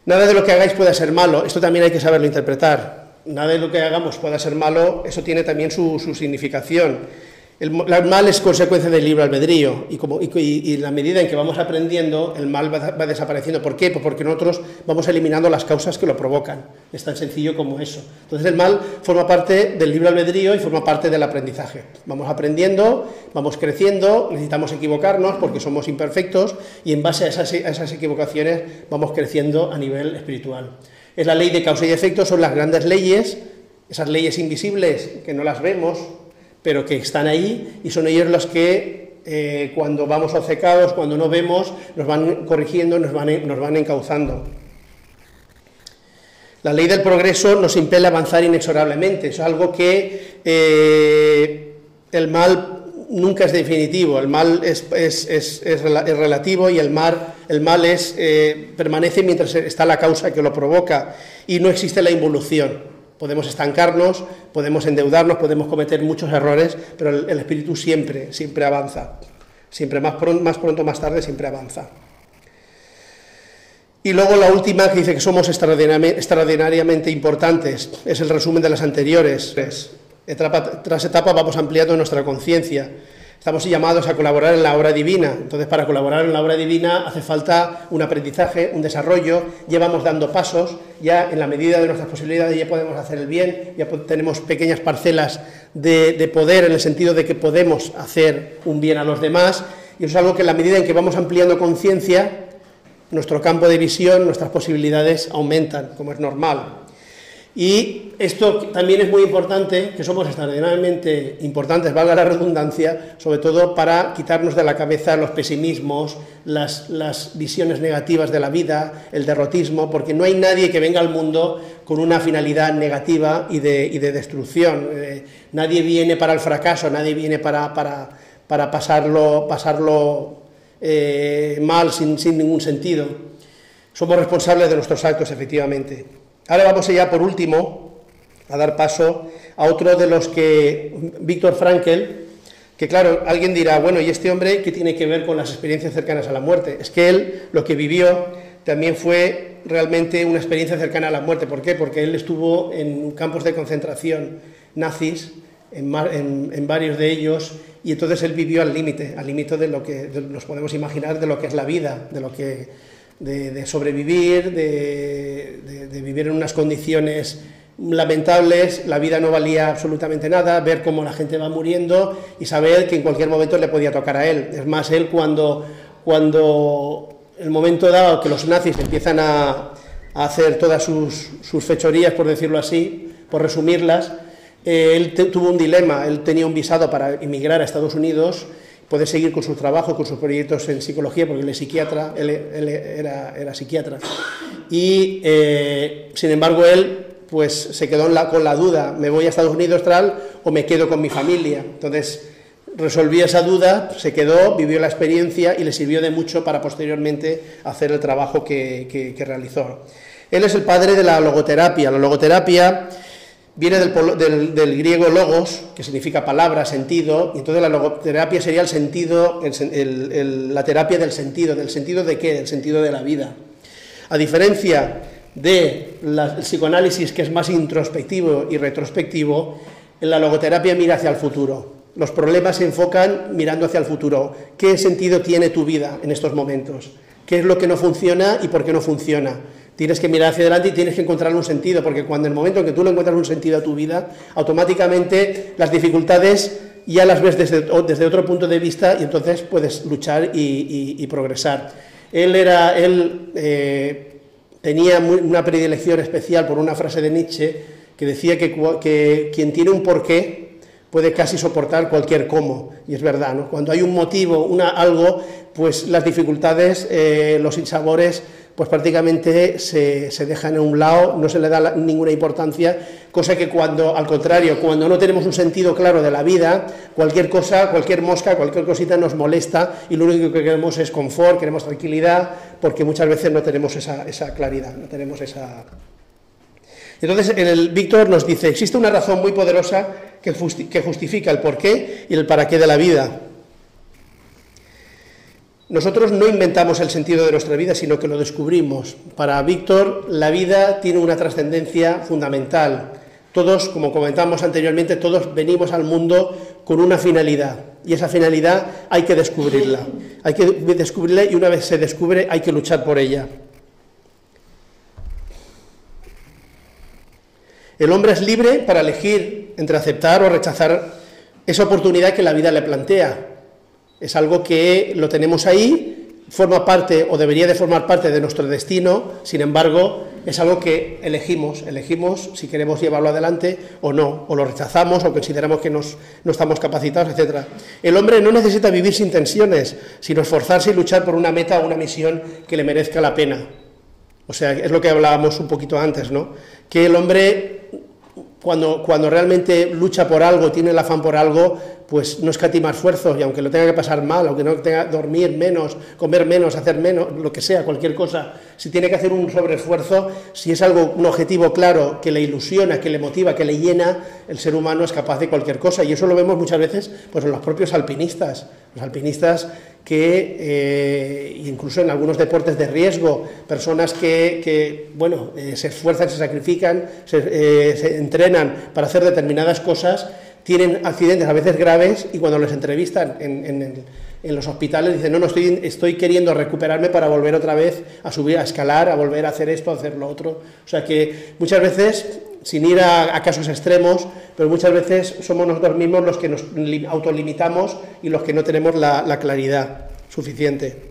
Nada de lo que hagáis puede ser malo, esto también hay que saberlo interpretar. Nada de lo que hagamos pueda ser malo, eso tiene también su significación. El mal es consecuencia del libre albedrío y en la medida en que vamos aprendiendo, el mal va desapareciendo. ¿Por qué? Pues porque nosotros vamos eliminando las causas que lo provocan. Es tan sencillo como eso. Entonces el mal forma parte del libre albedrío y forma parte del aprendizaje. Vamos aprendiendo, vamos creciendo, necesitamos equivocarnos porque somos imperfectos y en base a esas equivocaciones vamos creciendo a nivel espiritual. Es la ley de causa y efecto, son las grandes leyes, esas leyes invisibles que no las vemos, pero que están ahí, y son ellos los que cuando vamos obcecados, cuando no vemos, nos van corrigiendo, nos van encauzando. La ley del progreso nos impele a avanzar inexorablemente, es algo que el mal nunca es definitivo, el mal es relativo y el mal permanece mientras está la causa que lo provoca, y no existe la involución. Podemos estancarnos, podemos endeudarnos, podemos cometer muchos errores, pero el espíritu siempre avanza. Siempre, más pronto, más tarde, siempre avanza. Y luego la última, que dice que somos extraordinariamente importantes, es el resumen de las anteriores. Etapa tras etapa vamos ampliando nuestra conciencia. Estamos llamados a colaborar en la obra divina. Entonces, para colaborar en la obra divina hace falta un aprendizaje, un desarrollo. Ya vamos dando pasos, ya en la medida de nuestras posibilidades ya podemos hacer el bien, ya tenemos pequeñas parcelas de poder, en el sentido de que podemos hacer un bien a los demás, y eso es algo que en la medida en que vamos ampliando conciencia, nuestro campo de visión, nuestras posibilidades aumentan, como es normal. Y esto también es muy importante, que somos extraordinariamente importantes, valga la redundancia, sobre todo para quitarnos de la cabeza los pesimismos, las visiones negativas de la vida, el derrotismo, porque no hay nadie que venga al mundo con una finalidad negativa y de destrucción. Nadie viene para el fracaso, nadie viene para pasarlo mal, sin ningún sentido. Somos responsables de nuestros actos, efectivamente. Ahora vamos ya, por último, a dar paso a otro de los que, Viktor Frankl, que claro, alguien dirá, bueno, ¿y este hombre qué tiene que ver con las experiencias cercanas a la muerte? Es que él, lo que vivió, también fue realmente una experiencia cercana a la muerte. ¿Por qué? Porque él estuvo en campos de concentración nazis, en varios de ellos, y entonces él vivió al límite de lo que nos podemos imaginar de lo que es la vida, de sobrevivir, de vivir en unas condiciones lamentables. La vida no valía absolutamente nada, ver cómo la gente va muriendo y saber que en cualquier momento le podía tocar a él. Es más, él cuando el momento dado que los nazis empiezan a hacer todas sus fechorías, por decirlo así, por resumirlas, él tuvo un dilema. Él tenía un visado para emigrar a Estados Unidos, poder seguir con su trabajo, con sus proyectos en psicología, porque él es psiquiatra, él era psiquiatra, y sin embargo él pues se quedó con la duda, ¿me voy a Estados Unidos o me quedo con mi familia? Entonces resolvió esa duda, se quedó, vivió la experiencia y le sirvió de mucho para posteriormente hacer el trabajo que realizó. Él es el padre de la logoterapia. La logoterapia viene del griego logos, que significa palabra, sentido, y entonces la logoterapia sería el sentido, la terapia del sentido. ¿Del sentido de qué? Del sentido de la vida. A diferencia del psicoanálisis, que es más introspectivo y retrospectivo, en la logoterapia mira hacia el futuro. Los problemas se enfocan mirando hacia el futuro. ¿Qué sentido tiene tu vida en estos momentos? ¿Qué es lo que no funciona y por qué no funciona? Tienes que mirar hacia adelante y tienes que encontrar un sentido, porque cuando en el momento en que tú le encuentras un sentido a tu vida, automáticamente las dificultades ya las ves desde otro punto de vista y entonces puedes luchar y progresar. Él tenía una predilección especial por una frase de Nietzsche que decía que quien tiene un porqué puede casi soportar cualquier cómo, y es verdad, ¿no? Cuando hay un motivo, algo, pues las dificultades, los sinsabores, pues prácticamente se dejan a un lado, no se le da ninguna importancia, cosa que al contrario, cuando no tenemos un sentido claro de la vida, cualquier cosa, cualquier mosca, cualquier cosita nos molesta y lo único que queremos es confort, queremos tranquilidad, porque muchas veces no tenemos esa claridad, no tenemos esa... Entonces, Víctor nos dice, existe una razón muy poderosa que justifica el porqué y el para qué de la vida. Nosotros no inventamos el sentido de nuestra vida, sino que lo descubrimos. Para Víctor, la vida tiene una trascendencia fundamental. Todos, como comentamos anteriormente, todos venimos al mundo con una finalidad, y esa finalidad hay que descubrirla. Hay que descubrirla y una vez se descubre hay que luchar por ella. El hombre es libre para elegir entre aceptar o rechazar esa oportunidad que la vida le plantea. Es algo que lo tenemos ahí, forma parte o debería de formar parte de nuestro destino, sin embargo, es algo que elegimos si queremos llevarlo adelante o no, o lo rechazamos o consideramos que no estamos capacitados, etc. El hombre no necesita vivir sin tensiones, sino esforzarse y luchar por una meta o una misión que le merezca la pena. O sea, es lo que hablábamos un poquito antes, ¿no? Que el hombre, cuando realmente lucha por algo, tiene el afán por algo, pues no escatima esfuerzos, y aunque lo tenga que pasar mal, aunque no tenga que dormir menos, comer menos, hacer menos, lo que sea, cualquier cosa, si tiene que hacer un sobreesfuerzo, si es un objetivo claro que le ilusiona, que le motiva, que le llena, el ser humano es capaz de cualquier cosa, y eso lo vemos muchas veces pues en los propios alpinistas. Los alpinistas que, incluso en algunos deportes de riesgo, personas que se esfuerzan, se sacrifican, se entrenan para hacer determinadas cosas, tienen accidentes a veces graves, y cuando les entrevistan en los hospitales dicen, no, estoy queriendo recuperarme para volver otra vez a subir, a escalar, a volver a hacer esto, a hacer lo otro. O sea que muchas veces, sin ir a casos extremos, pero muchas veces somos nosotros mismos los que nos autolimitamos y los que no tenemos la claridad suficiente.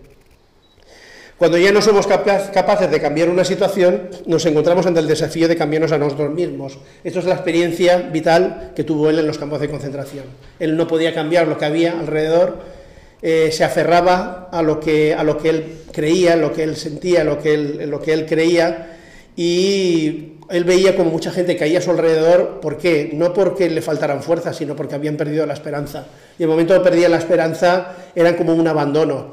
Cuando ya no somos capaces de cambiar una situación, nos encontramos ante el desafío de cambiarnos a nosotros mismos. Esto es la experiencia vital que tuvo él en los campos de concentración. Él no podía cambiar lo que había alrededor, se aferraba a lo que él creía, lo que él sentía, lo que él creía, y él veía como mucha gente caía a su alrededor. ¿Por qué? No porque le faltaran fuerzas, sino porque habían perdido la esperanza. Y el momento que perdían la esperanza eran como un abandono.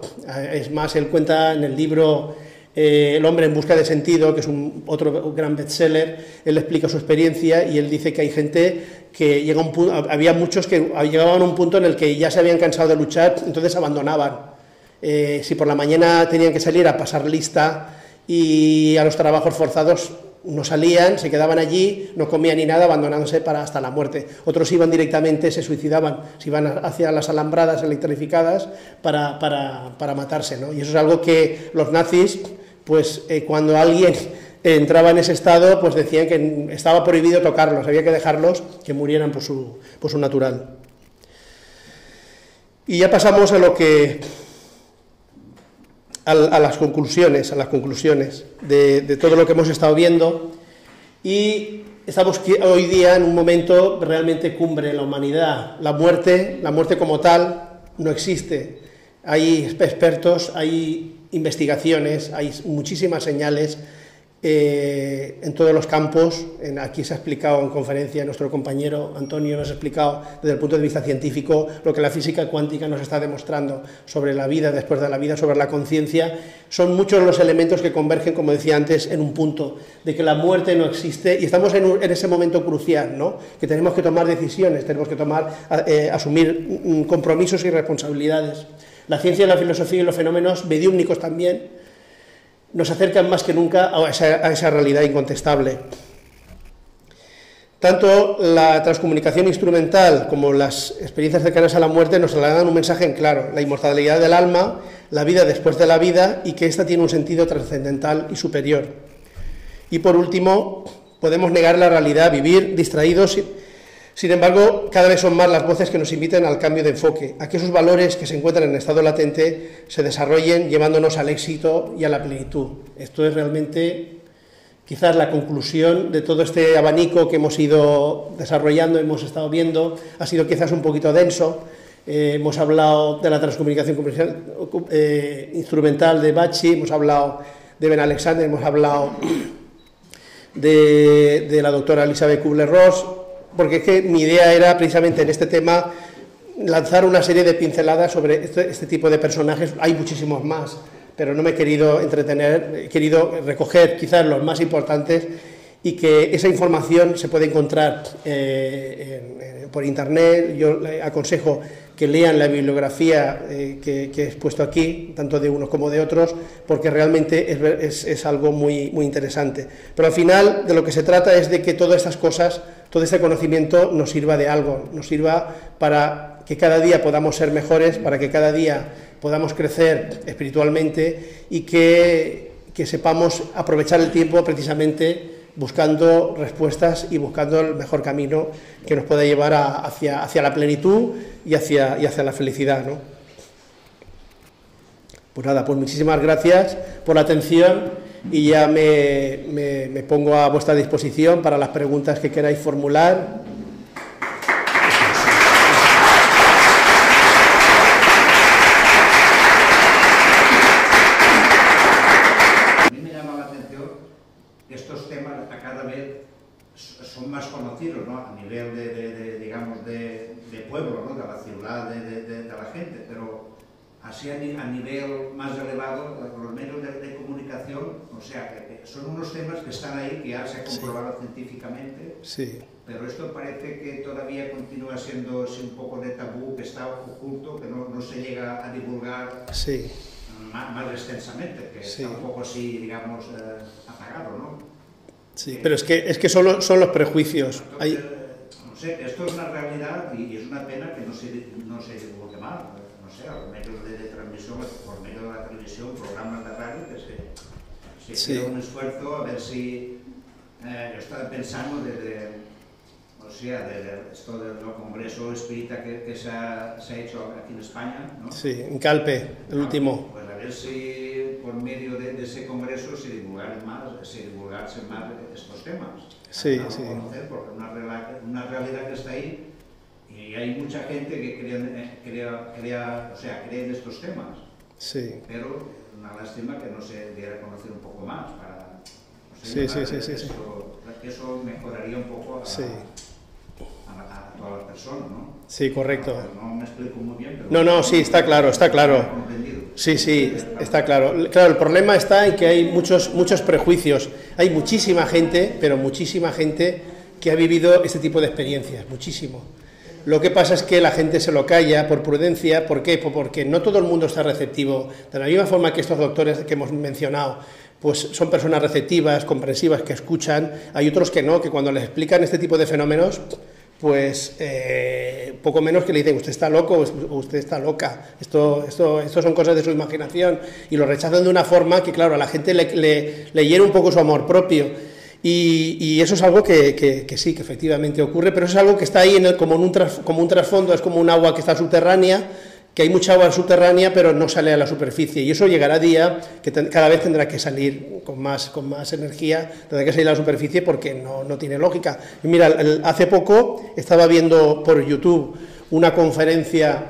Es más, él cuenta en el libro El hombre en busca de sentido, que es otro gran bestseller. Él explica su experiencia y él dice que hay gente que llega a un punto, había muchos que llegaban a un punto en el que ya se habían cansado de luchar, entonces abandonaban. Si por la mañana tenían que salir a pasar lista y a los trabajos forzados, no salían, se quedaban allí, no comían ni nada, abandonándose para hasta la muerte. Otros iban directamente, se suicidaban, se iban hacia las alambradas electrificadas para matarse, ¿no? Y eso es algo que los nazis, pues cuando alguien entraba en ese estado, pues decían que estaba prohibido tocarlos, había que dejarlos que murieran por su natural. Y ya pasamos a las conclusiones de todo lo que hemos estado viendo, y estamos hoy día en un momento realmente cumbre en la humanidad. La muerte como tal no existe. Hay expertos, hay investigaciones, hay muchísimas señales en todos los campos. Aquí se ha explicado en conferencia, nuestro compañero Antonio nos ha explicado desde el punto de vista científico lo que la física cuántica nos está demostrando sobre la vida después de la vida, sobre la conciencia. Son muchos los elementos que convergen, como decía antes, en un punto de que la muerte no existe, y estamos en ese momento crucial, ¿no? Que tenemos que tomar decisiones, tenemos que asumir compromisos y responsabilidades. La ciencia, la filosofía y los fenómenos mediúmnicos también nos acercan más que nunca a esa realidad incontestable. Tanto la transcomunicación instrumental como las experiencias cercanas a la muerte nos dan un mensaje en claro: la inmortalidad del alma, la vida después de la vida, y que ésta tiene un sentido trascendental y superior. Y por último, podemos negar la realidad, vivir distraídos. Sin embargo, cada vez son más las voces que nos invitan al cambio de enfoque, a que esos valores que se encuentran en estado latente se desarrollen, llevándonos al éxito y a la plenitud. Esto es realmente quizás la conclusión de todo este abanico que hemos ido desarrollando, hemos estado viendo. Ha sido quizás un poquito denso. Hemos hablado de la transcomunicación instrumental de Bachi, hemos hablado de Ben Alexander, hemos hablado de la doctora Elizabeth Kubler-Ross, porque es que mi idea era precisamente en este tema lanzar una serie de pinceladas sobre este tipo de personajes. Hay muchísimos más, pero no me he querido entretener, he querido recoger quizás los más importantes, y que esa información se puede encontrar por internet. Yo le aconsejo que lean la bibliografía que he expuesto aquí, tanto de unos como de otros, porque realmente es algo muy, muy interesante. Pero al final de lo que se trata es de que todas estas cosas, todo este conocimiento nos sirva de algo, nos sirva para que cada día podamos ser mejores, para que cada día podamos crecer espiritualmente, y que sepamos aprovechar el tiempo precisamente buscando respuestas y buscando el mejor camino que nos pueda llevar hacia la plenitud y hacia la felicidad, ¿no? Pues nada, pues muchísimas gracias por la atención, y ya me pongo a vuestra disposición para las preguntas que queráis formular. Son más conocidos, ¿no?, a nivel digamos, de pueblo, ¿no?, de la ciudad, de la gente, pero así a nivel más elevado, los medios de comunicación, o sea, que son unos temas que están ahí, que ya se ha comprobado científicamente, sí, pero esto parece que todavía continúa siendo un poco de tabú, que está oculto, que no se llega a divulgar sí, más extensamente, que sí, está un poco así, digamos, apagado, ¿no? Sí, pero es que son los prejuicios. Entonces, no sé, esto es una realidad, y es una pena que no se divulgue más. No sé, a los medios de transmisión, por medio de la televisión, programas de radio, que se haga un esfuerzo a ver si... yo estaba pensando de esto del Congreso Espírita que se ha hecho aquí en España, ¿no? Sí, en Calpe, el último. Pues a ver si por medio de ese Congreso se divulgasen más estos temas. Sí, sí. Conocer, porque una realidad que está ahí, y hay mucha gente que cree en estos temas. Sí. Pero una lástima que no se diera a conocer un poco más para... Sí. Eso mejoraría un poco a toda la persona, ¿no? Sí, correcto. No me explico muy bien, pero... No, sí, está claro. Sí, sí, está claro. Claro, el problema está en que hay muchos prejuicios. Hay muchísima gente, pero muchísima gente que ha vivido este tipo de experiencias, muchísimo. Lo que pasa es que la gente se lo calla por prudencia. ¿Por qué? Porque no todo el mundo está receptivo. De la misma forma que estos doctores que hemos mencionado, pues son personas receptivas, comprensivas, que escuchan. Hay otros que no, que cuando les explican este tipo de fenómenos, pues poco menos que le dicen, usted está loco o usted está loca, esto son cosas de su imaginación, y lo rechazan de una forma que, claro, a la gente le hiere un poco su amor propio, y eso es algo que sí, que efectivamente ocurre, pero eso es algo que está ahí como un trasfondo, es como un agua que está subterránea, que hay mucha agua subterránea pero no sale a la superficie, y eso llegará día que cada vez tendrá que salir con más energía, tendrá que salir a la superficie porque no tiene lógica. Y mira, hace poco estaba viendo por YouTube una conferencia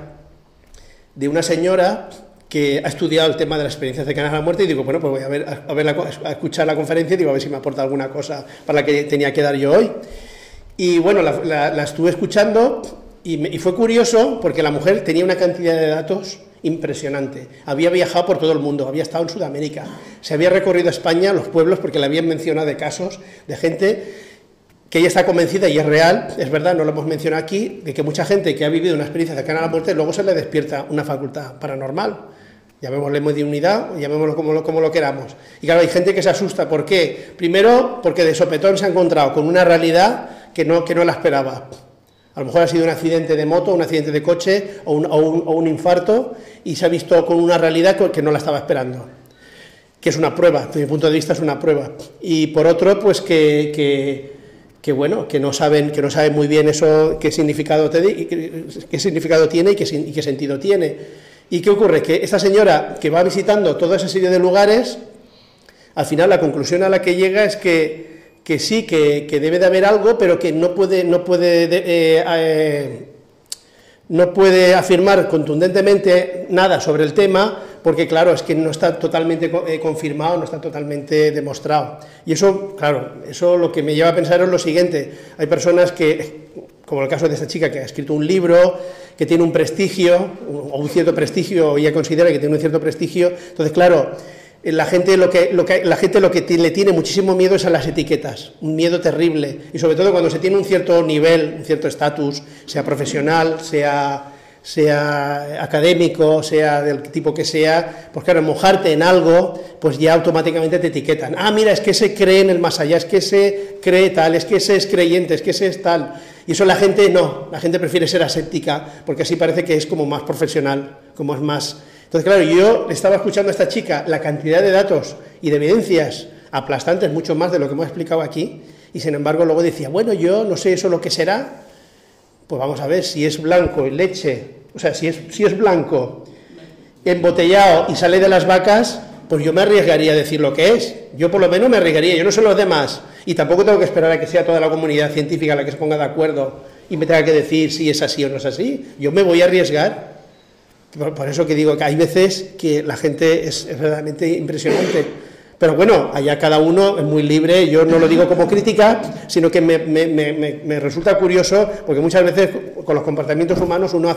de una señora que ha estudiado el tema de las experiencias cercanas a la muerte, y digo, bueno, pues voy a escuchar la conferencia y digo, a ver si me aporta alguna cosa para la que tenía que dar yo hoy. Y bueno, la estuve escuchando. Y fue curioso porque la mujer tenía una cantidad de datos impresionante. Había viajado por todo el mundo, había estado en Sudamérica, se había recorrido España, los pueblos, porque le habían mencionado de casos de gente que ella está convencida, y es real, es verdad, no lo hemos mencionado aquí, de que mucha gente que ha vivido una experiencia cercana a la muerte luego se le despierta una facultad paranormal. Llamémosle mediunidad, llamémoslo como lo queramos. Y claro, hay gente que se asusta. ¿Por qué? Primero, porque de sopetón se ha encontrado con una realidad que no la esperaba. A lo mejor ha sido un accidente de moto, un accidente de coche o un infarto, y se ha visto con una realidad que no la estaba esperando, que es una prueba, desde mi punto de vista es una prueba. Y por otro, pues que no saben muy bien eso, qué significado tiene y qué sentido tiene. ¿Y qué ocurre? Que esta señora que va visitando toda esa serie de lugares, al final la conclusión a la que llega es que sí, que debe de haber algo, pero que no puede afirmar contundentemente nada sobre el tema, porque claro, es que no está totalmente confirmado, no está totalmente demostrado. Y eso, claro, eso lo que me lleva a pensar es lo siguiente: hay personas que, como el caso de esta chica que ha escrito un libro, que tiene un prestigio, o un cierto prestigio, o ella considera que tiene un cierto prestigio, entonces claro, la gente lo que le tiene muchísimo miedo es a las etiquetas, un miedo terrible, y sobre todo cuando se tiene un cierto nivel, un cierto estatus, sea profesional, sea académico, sea del tipo que sea, pues claro, mojarte en algo, pues ya automáticamente te etiquetan. Ah, mira, es que ese cree en el más allá, es que ese cree tal, es que ese es creyente, es que ese es tal. Y eso la gente no, la gente prefiere ser aséptica, porque así parece que es como más profesional, como es más. Entonces, claro, yo estaba escuchando a esta chica la cantidad de datos y de evidencias aplastantes, mucho más de lo que hemos explicado aquí, y sin embargo luego decía, bueno, yo no sé eso lo que será. Pues vamos a ver, si es blanco en leche, o sea, si es blanco embotellado y sale de las vacas, pues yo me arriesgaría a decir lo que es. Yo por lo menos me arriesgaría, yo no sé los demás, y tampoco tengo que esperar a que sea toda la comunidad científica la que se ponga de acuerdo y me tenga que decir si es así o no es así. Yo me voy a arriesgar. Por eso que digo que hay veces que la gente es verdaderamente impresionante. Pero bueno, allá cada uno es muy libre, yo no lo digo como crítica, sino que me resulta curioso, porque muchas veces con los comportamientos humanos uno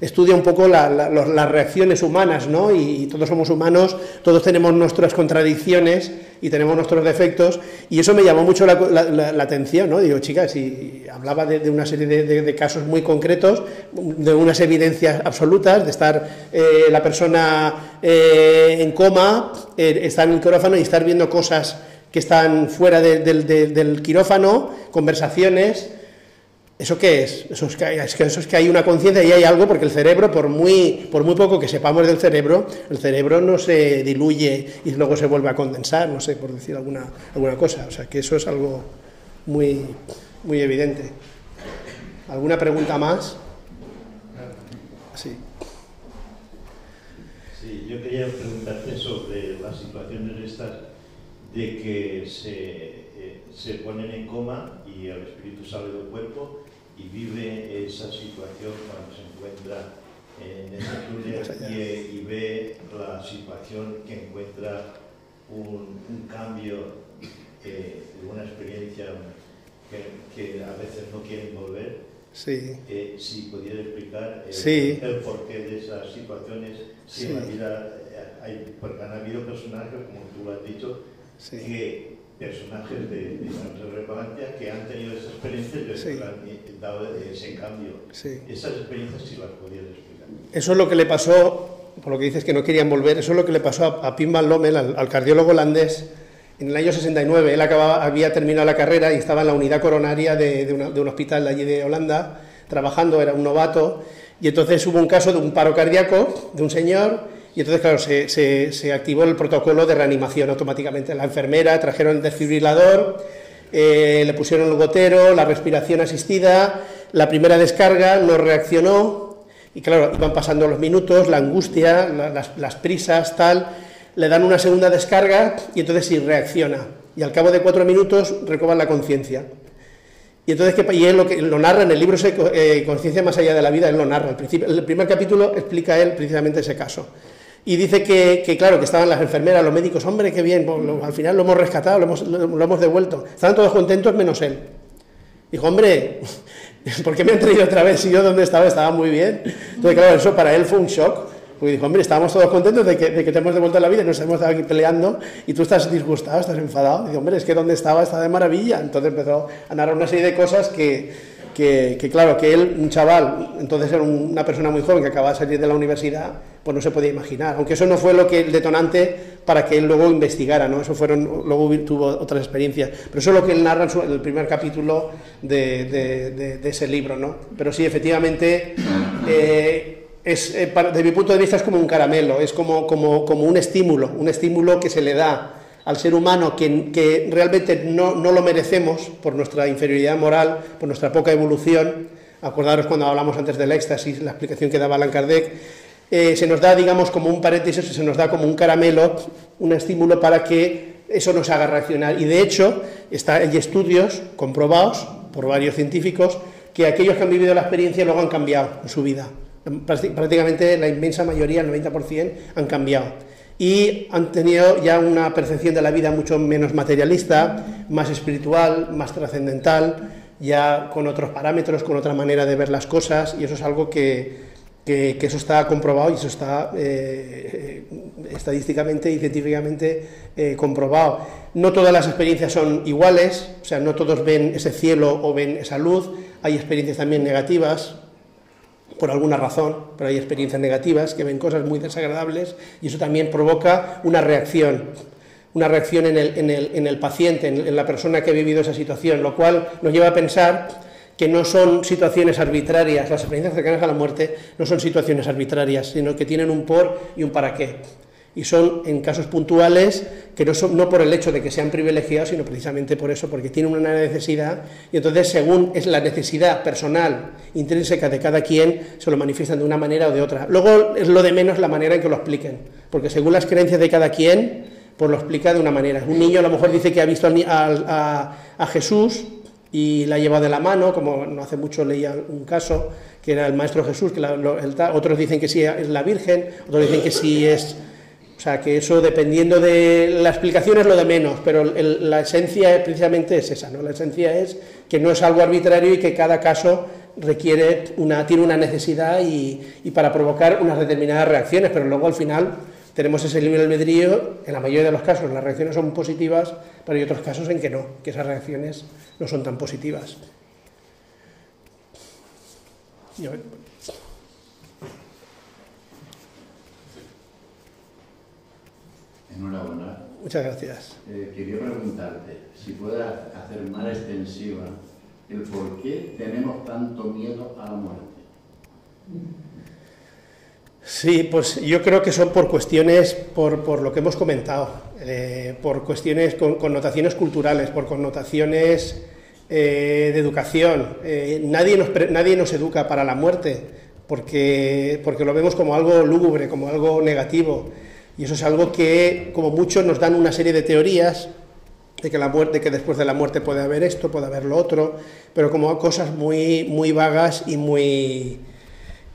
estudia un poco las reacciones humanas, ¿no? Y todos somos humanos, todos tenemos nuestras contradicciones y tenemos nuestros defectos, y eso me llamó mucho la atención, ¿no? Digo, chicas, si hablaba de una serie de casos muy concretos, de unas evidencias absolutas, de estar la persona en coma, estar en el quirófano y estar viendo cosas que están fuera del quirófano, conversaciones. ¿Eso qué es? Eso es que hay una conciencia y hay algo, porque el cerebro, por muy poco que sepamos del cerebro, el cerebro no se diluye y luego se vuelve a condensar, no sé, por decir alguna cosa. O sea, que eso es algo muy, muy evidente. ¿Alguna pregunta más? Sí. Sí, yo quería preguntarte sobre las situaciones estas de que se ponen en coma y el espíritu sale del cuerpo y vive esa situación cuando se encuentra en ese túnel y ve la situación que encuentra un cambio de una experiencia que a veces no quieren volver, Sí. Si pudiera explicar Sí. el porqué de esas situaciones, si Sí. en la vida porque han habido personajes, como tú lo has dicho, Sí. que personajes de relevancia que han tenido esas experiencias y Sí. han dado ese cambio. Sí. Esas experiencias sí las pudieras explicar. Eso es lo que le pasó, por lo que dices que no querían volver, eso es lo que le pasó a Pim van Lommel, al cardiólogo holandés, en el año 69. Él había terminado la carrera y estaba en la unidad coronaria de un hospital de allí de Holanda, trabajando, era un novato, y entonces hubo un caso de un paro cardíaco de un señor, y entonces, claro, se activó el protocolo de reanimación automáticamente. La enfermera, trajeron el desfibrilador, le pusieron el gotero, la respiración asistida, la primera descarga no reaccionó, y claro, iban pasando los minutos, la angustia, las prisas, tal, le dan una segunda descarga y entonces sí reacciona, y al cabo de 4 minutos recobra la conciencia. Y entonces, y él lo narra en el libro Conciencia más allá de la vida, él lo narra. El primer capítulo explica él precisamente ese caso. Y dice que claro, que estaban las enfermeras, los médicos, hombre, qué bien, al final lo hemos rescatado, lo hemos devuelto. Estaban todos contentos menos él. Dijo, hombre, ¿por qué me han traído otra vez? Si yo donde estaba muy bien. Entonces, claro, eso para él fue un shock. Porque dijo, hombre, estábamos todos contentos de que te hemos devuelto la vida y nos hemos estado aquí peleando y tú estás disgustado, estás enfadado. Dice, hombre, es que donde estaba está de maravilla. Entonces empezó a narrar una serie de cosas que claro, que él, un chaval, entonces era una persona muy joven que acababa de salir de la universidad, pues no se podía imaginar. Aunque eso no fue el detonante para que él luego investigara, ¿no? Luego tuvo otras experiencias. Pero eso es lo que él narra en el primer capítulo de ese libro, ¿no? Pero sí, efectivamente, de mi punto de vista es como un caramelo, es como un estímulo que se le da al ser humano que realmente no lo merecemos por nuestra inferioridad moral, por nuestra poca evolución. Acordaros cuando hablamos antes del éxtasis, la explicación que daba Allan Kardec, se nos da, digamos, como un paréntesis, se nos da como un caramelo, un estímulo para que eso nos haga reaccionar. Y de hecho, hay estudios comprobados por varios científicos que aquellos que han vivido la experiencia luego han cambiado en su vida. Prácticamente la inmensa mayoría, el 90%, han cambiado. Y han tenido ya una percepción de la vida mucho menos materialista, más espiritual, más trascendental, ya con otros parámetros, con otra manera de ver las cosas, y eso es algo que eso está comprobado y eso está estadísticamente y científicamente comprobado. No todas las experiencias son iguales, o sea, no todos ven ese cielo o ven esa luz, hay experiencias también negativas, por alguna razón, pero hay experiencias negativas que ven cosas muy desagradables y eso también provoca una reacción en el paciente, en la persona que ha vivido esa situación, lo cual nos lleva a pensar que no son situaciones arbitrarias, las experiencias cercanas a la muerte no son situaciones arbitrarias, sino que tienen un por y un para qué. Y son en casos puntuales que no por el hecho de que sean privilegiados, sino precisamente por eso, porque tienen una necesidad, y entonces según es la necesidad personal, intrínseca de cada quien, se lo manifiestan de una manera o de otra. Luego es lo de menos la manera en que lo expliquen, porque según las creencias de cada quien, pues lo explica de una manera. Un niño a lo mejor dice que ha visto a Jesús y la ha llevado de la mano, como no hace mucho leía un caso, que era el Maestro Jesús, otros dicen que sí es la Virgen, otros dicen que sí es... O sea, que eso, dependiendo de la explicación, es lo de menos, pero la esencia precisamente es esa, ¿no? La esencia es que no es algo arbitrario y que cada caso tiene una necesidad y para provocar unas determinadas reacciones, pero luego al final tenemos ese libre albedrío. En la mayoría de los casos las reacciones son positivas, pero hay otros casos en que no, que esas reacciones no son tan positivas. Enhorabuena. Muchas gracias. Quería preguntarte si puedes hacer más extensiva el por qué tenemos tanto miedo a la muerte. Sí, pues yo creo que son por cuestiones, por lo que hemos comentado, por cuestiones con connotaciones culturales, por connotaciones de educación. Nadie nos educa para la muerte, porque lo vemos como algo lúgubre, como algo negativo. Y eso es algo que, como muchos, nos dan una serie de teorías de que después de la muerte puede haber esto, puede haber lo otro, pero como cosas muy, muy vagas y muy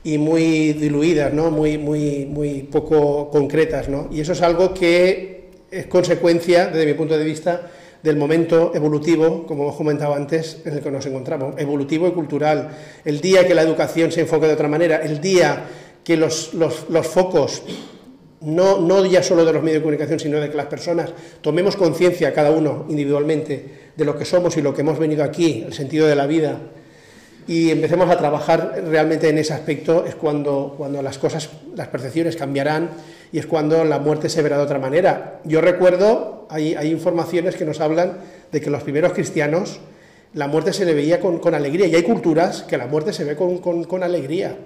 diluidas, ¿no? Muy poco concretas, ¿no? Y eso es algo que es consecuencia, desde mi punto de vista, del momento evolutivo, como hemos comentado antes, en el que nos encontramos, evolutivo y cultural. El día que la educación se enfoque de otra manera, el día que los focos, no ya solo de los medios de comunicación, sino de que las personas tomemos conciencia cada uno individualmente de lo que somos y lo que hemos venido aquí, el sentido de la vida, y empecemos a trabajar realmente en ese aspecto, es cuando las cosas, las percepciones cambiarán y es cuando la muerte se verá de otra manera. Yo recuerdo, hay informaciones que nos hablan de que los primeros cristianos la muerte se le veía con alegría, y hay culturas que la muerte se ve con alegría.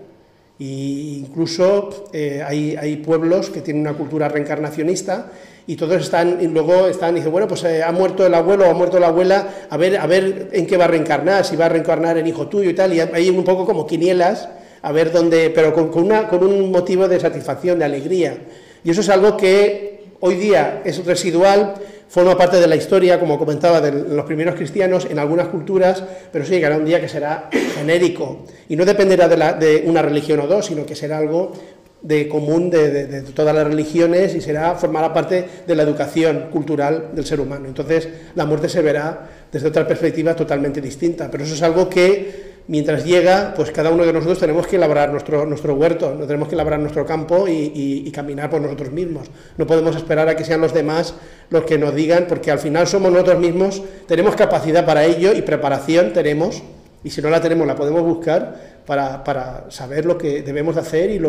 Y incluso hay pueblos que tienen una cultura reencarnacionista y todos están, y luego están, y dicen, bueno, pues ha muerto el abuelo o ha muerto la abuela, a ver en qué va a reencarnar, si va a reencarnar en hijo tuyo y tal, y hay un poco como quinielas, a ver dónde, pero con un motivo de satisfacción, de alegría. Y eso es algo que hoy día es residual, forma parte de la historia, como comentaba, de los primeros cristianos en algunas culturas, pero sí llegará un día que será genérico, y no dependerá de una religión o dos, sino que será algo de común de todas las religiones y formará parte de la educación cultural del ser humano. Entonces la muerte se verá desde otra perspectiva totalmente distinta, pero eso es algo que mientras llega, pues cada uno de nosotros tenemos que labrar nuestro huerto, no tenemos que labrar nuestro campo y caminar por nosotros mismos. No podemos esperar a que sean los demás los que nos digan, porque al final somos nosotros mismos, tenemos capacidad para ello y preparación tenemos, y si no la tenemos la podemos buscar para saber lo que debemos de hacer y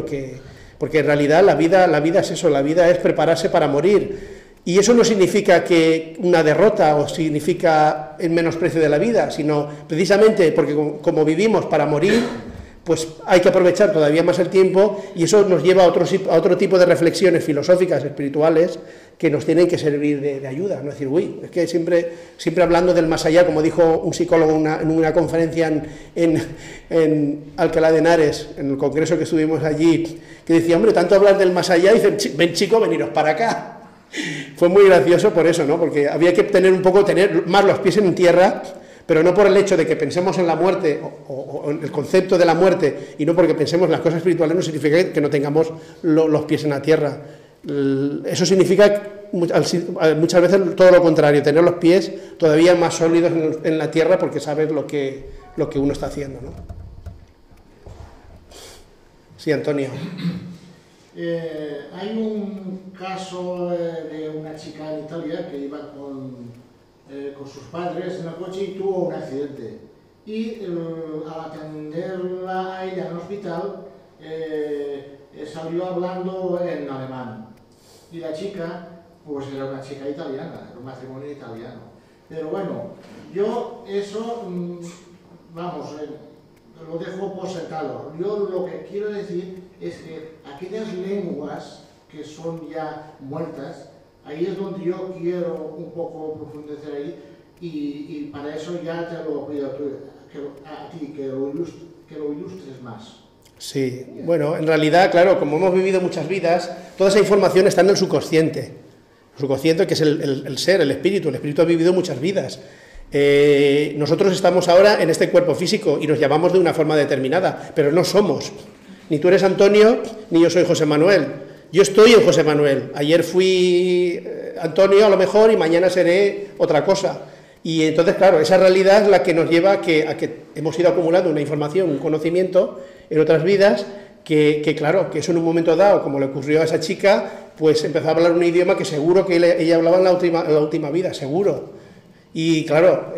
porque en realidad la vida es eso, la vida es prepararse para morir. Y eso no significa que una derrota o significa el menosprecio de la vida, sino precisamente porque como vivimos para morir, pues hay que aprovechar todavía más el tiempo, y eso nos lleva a otro tipo de reflexiones filosóficas, espirituales, que nos tienen que servir de ayuda. No decir, uy, es que siempre hablando del más allá, como dijo un psicólogo en una conferencia en Alcalá de Henares, en el congreso que estuvimos allí, que decía, hombre, tanto hablar del más allá, y dicen, ven chico, veniros para acá. Fue muy gracioso por eso, ¿no? Porque había que tener más los pies en tierra, pero no por el hecho de que pensemos en la muerte o en el concepto de la muerte, y no porque pensemos en las cosas espirituales, no significa que no tengamos los pies en la tierra. Eso significa muchas veces todo lo contrario, tener los pies todavía más sólidos en la tierra, porque sabes lo que uno está haciendo, ¿no? Sí, Antonio. Hay un caso de una chica en Italia que iba con sus padres en el coche y tuvo un accidente. Y al atenderla a ella en el hospital, salió hablando en alemán. Y la chica, pues era una chica italiana, era un matrimonio italiano. Pero bueno, yo eso, vamos, lo dejo por sentado. Yo lo que quiero decir es que aquellas lenguas que son ya muertas, ahí es donde yo quiero un poco profundizar ahí, y para eso ya te lo pido a ti, que lo ilustres más. Sí, bueno, en realidad, claro, como hemos vivido muchas vidas, toda esa información está en el subconsciente. El subconsciente, que es el ser, el espíritu ha vivido muchas vidas. Nosotros estamos ahora en este cuerpo físico y nos llamamos de una forma determinada, pero no somos. Ni tú eres Antonio, ni yo soy José Manuel. Yo estoy en José Manuel. Ayer fui Antonio a lo mejor y mañana seré otra cosa. Y entonces, claro, esa realidad es la que nos lleva a que hemos ido acumulando una información, un conocimiento en otras vidas, que claro, que eso en un momento dado, como le ocurrió a esa chica, pues empezó a hablar un idioma que seguro que ella hablaba en la última vida, seguro. Y claro,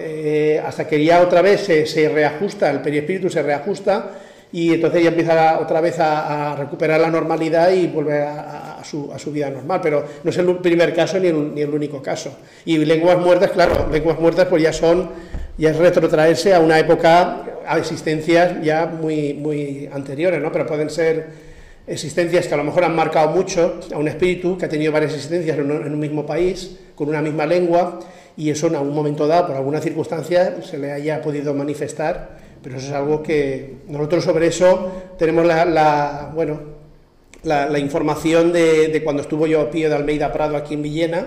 hasta que ya otra vez se reajusta, el perispíritu se reajusta, y entonces ya empieza otra vez a recuperar la normalidad y volver a su vida normal, pero no es el primer caso ni el único caso. Y lenguas muertas, claro, lenguas muertas pues ya es retrotraerse a una época, a existencias ya muy anteriores, ¿no? Pero pueden ser existencias que a lo mejor han marcado mucho a un espíritu que ha tenido varias existencias en un mismo país, con una misma lengua, y eso en algún momento dado, por alguna circunstancia, se le haya podido manifestar. Pero eso es algo que nosotros sobre eso tenemos la información de cuando estuvo yo Pío de Almeida Prado aquí en Villena,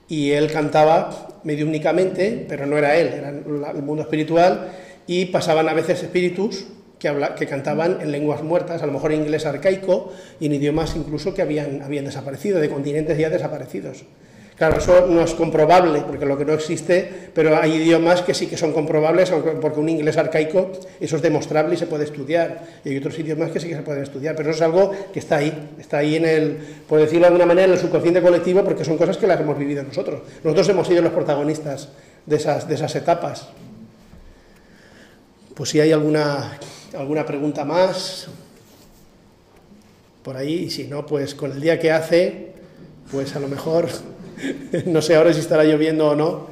y él cantaba mediúmnicamente, pero no era él, era el mundo espiritual, y pasaban a veces espíritus que cantaban en lenguas muertas, a lo mejor en inglés arcaico y en idiomas incluso que habían desaparecido, de continentes ya desaparecidos. Claro, eso no es comprobable, porque lo que no existe, pero hay idiomas que sí que son comprobables, porque un inglés arcaico, eso es demostrable y se puede estudiar, y hay otros idiomas que sí que se pueden estudiar, pero eso es algo que está ahí en el, por decirlo de alguna manera, en el subconsciente colectivo, porque son cosas que las hemos vivido nosotros. Nosotros hemos sido los protagonistas de esas etapas. Pues si hay alguna pregunta más por ahí, y si no, pues con el día que hace, pues a lo mejor... No sé ahora si estará lloviendo o no,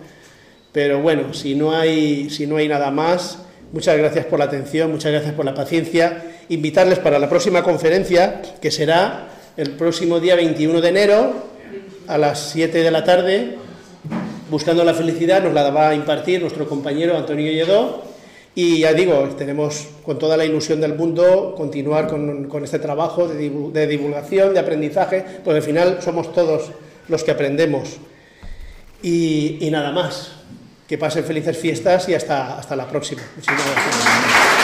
pero bueno, si no hay nada más, muchas gracias por la atención, muchas gracias por la paciencia. Invitarles para la próxima conferencia, que será el próximo día 21 de enero, a las 7 de la tarde, Buscando la felicidad, nos la va a impartir nuestro compañero Antonio Lledó. Y ya digo, tenemos con toda la ilusión del mundo continuar con este trabajo de divulgación, de aprendizaje, porque al final somos todos los que aprendemos. Y nada más. Que pasen felices fiestas y hasta la próxima. Muchísimas gracias.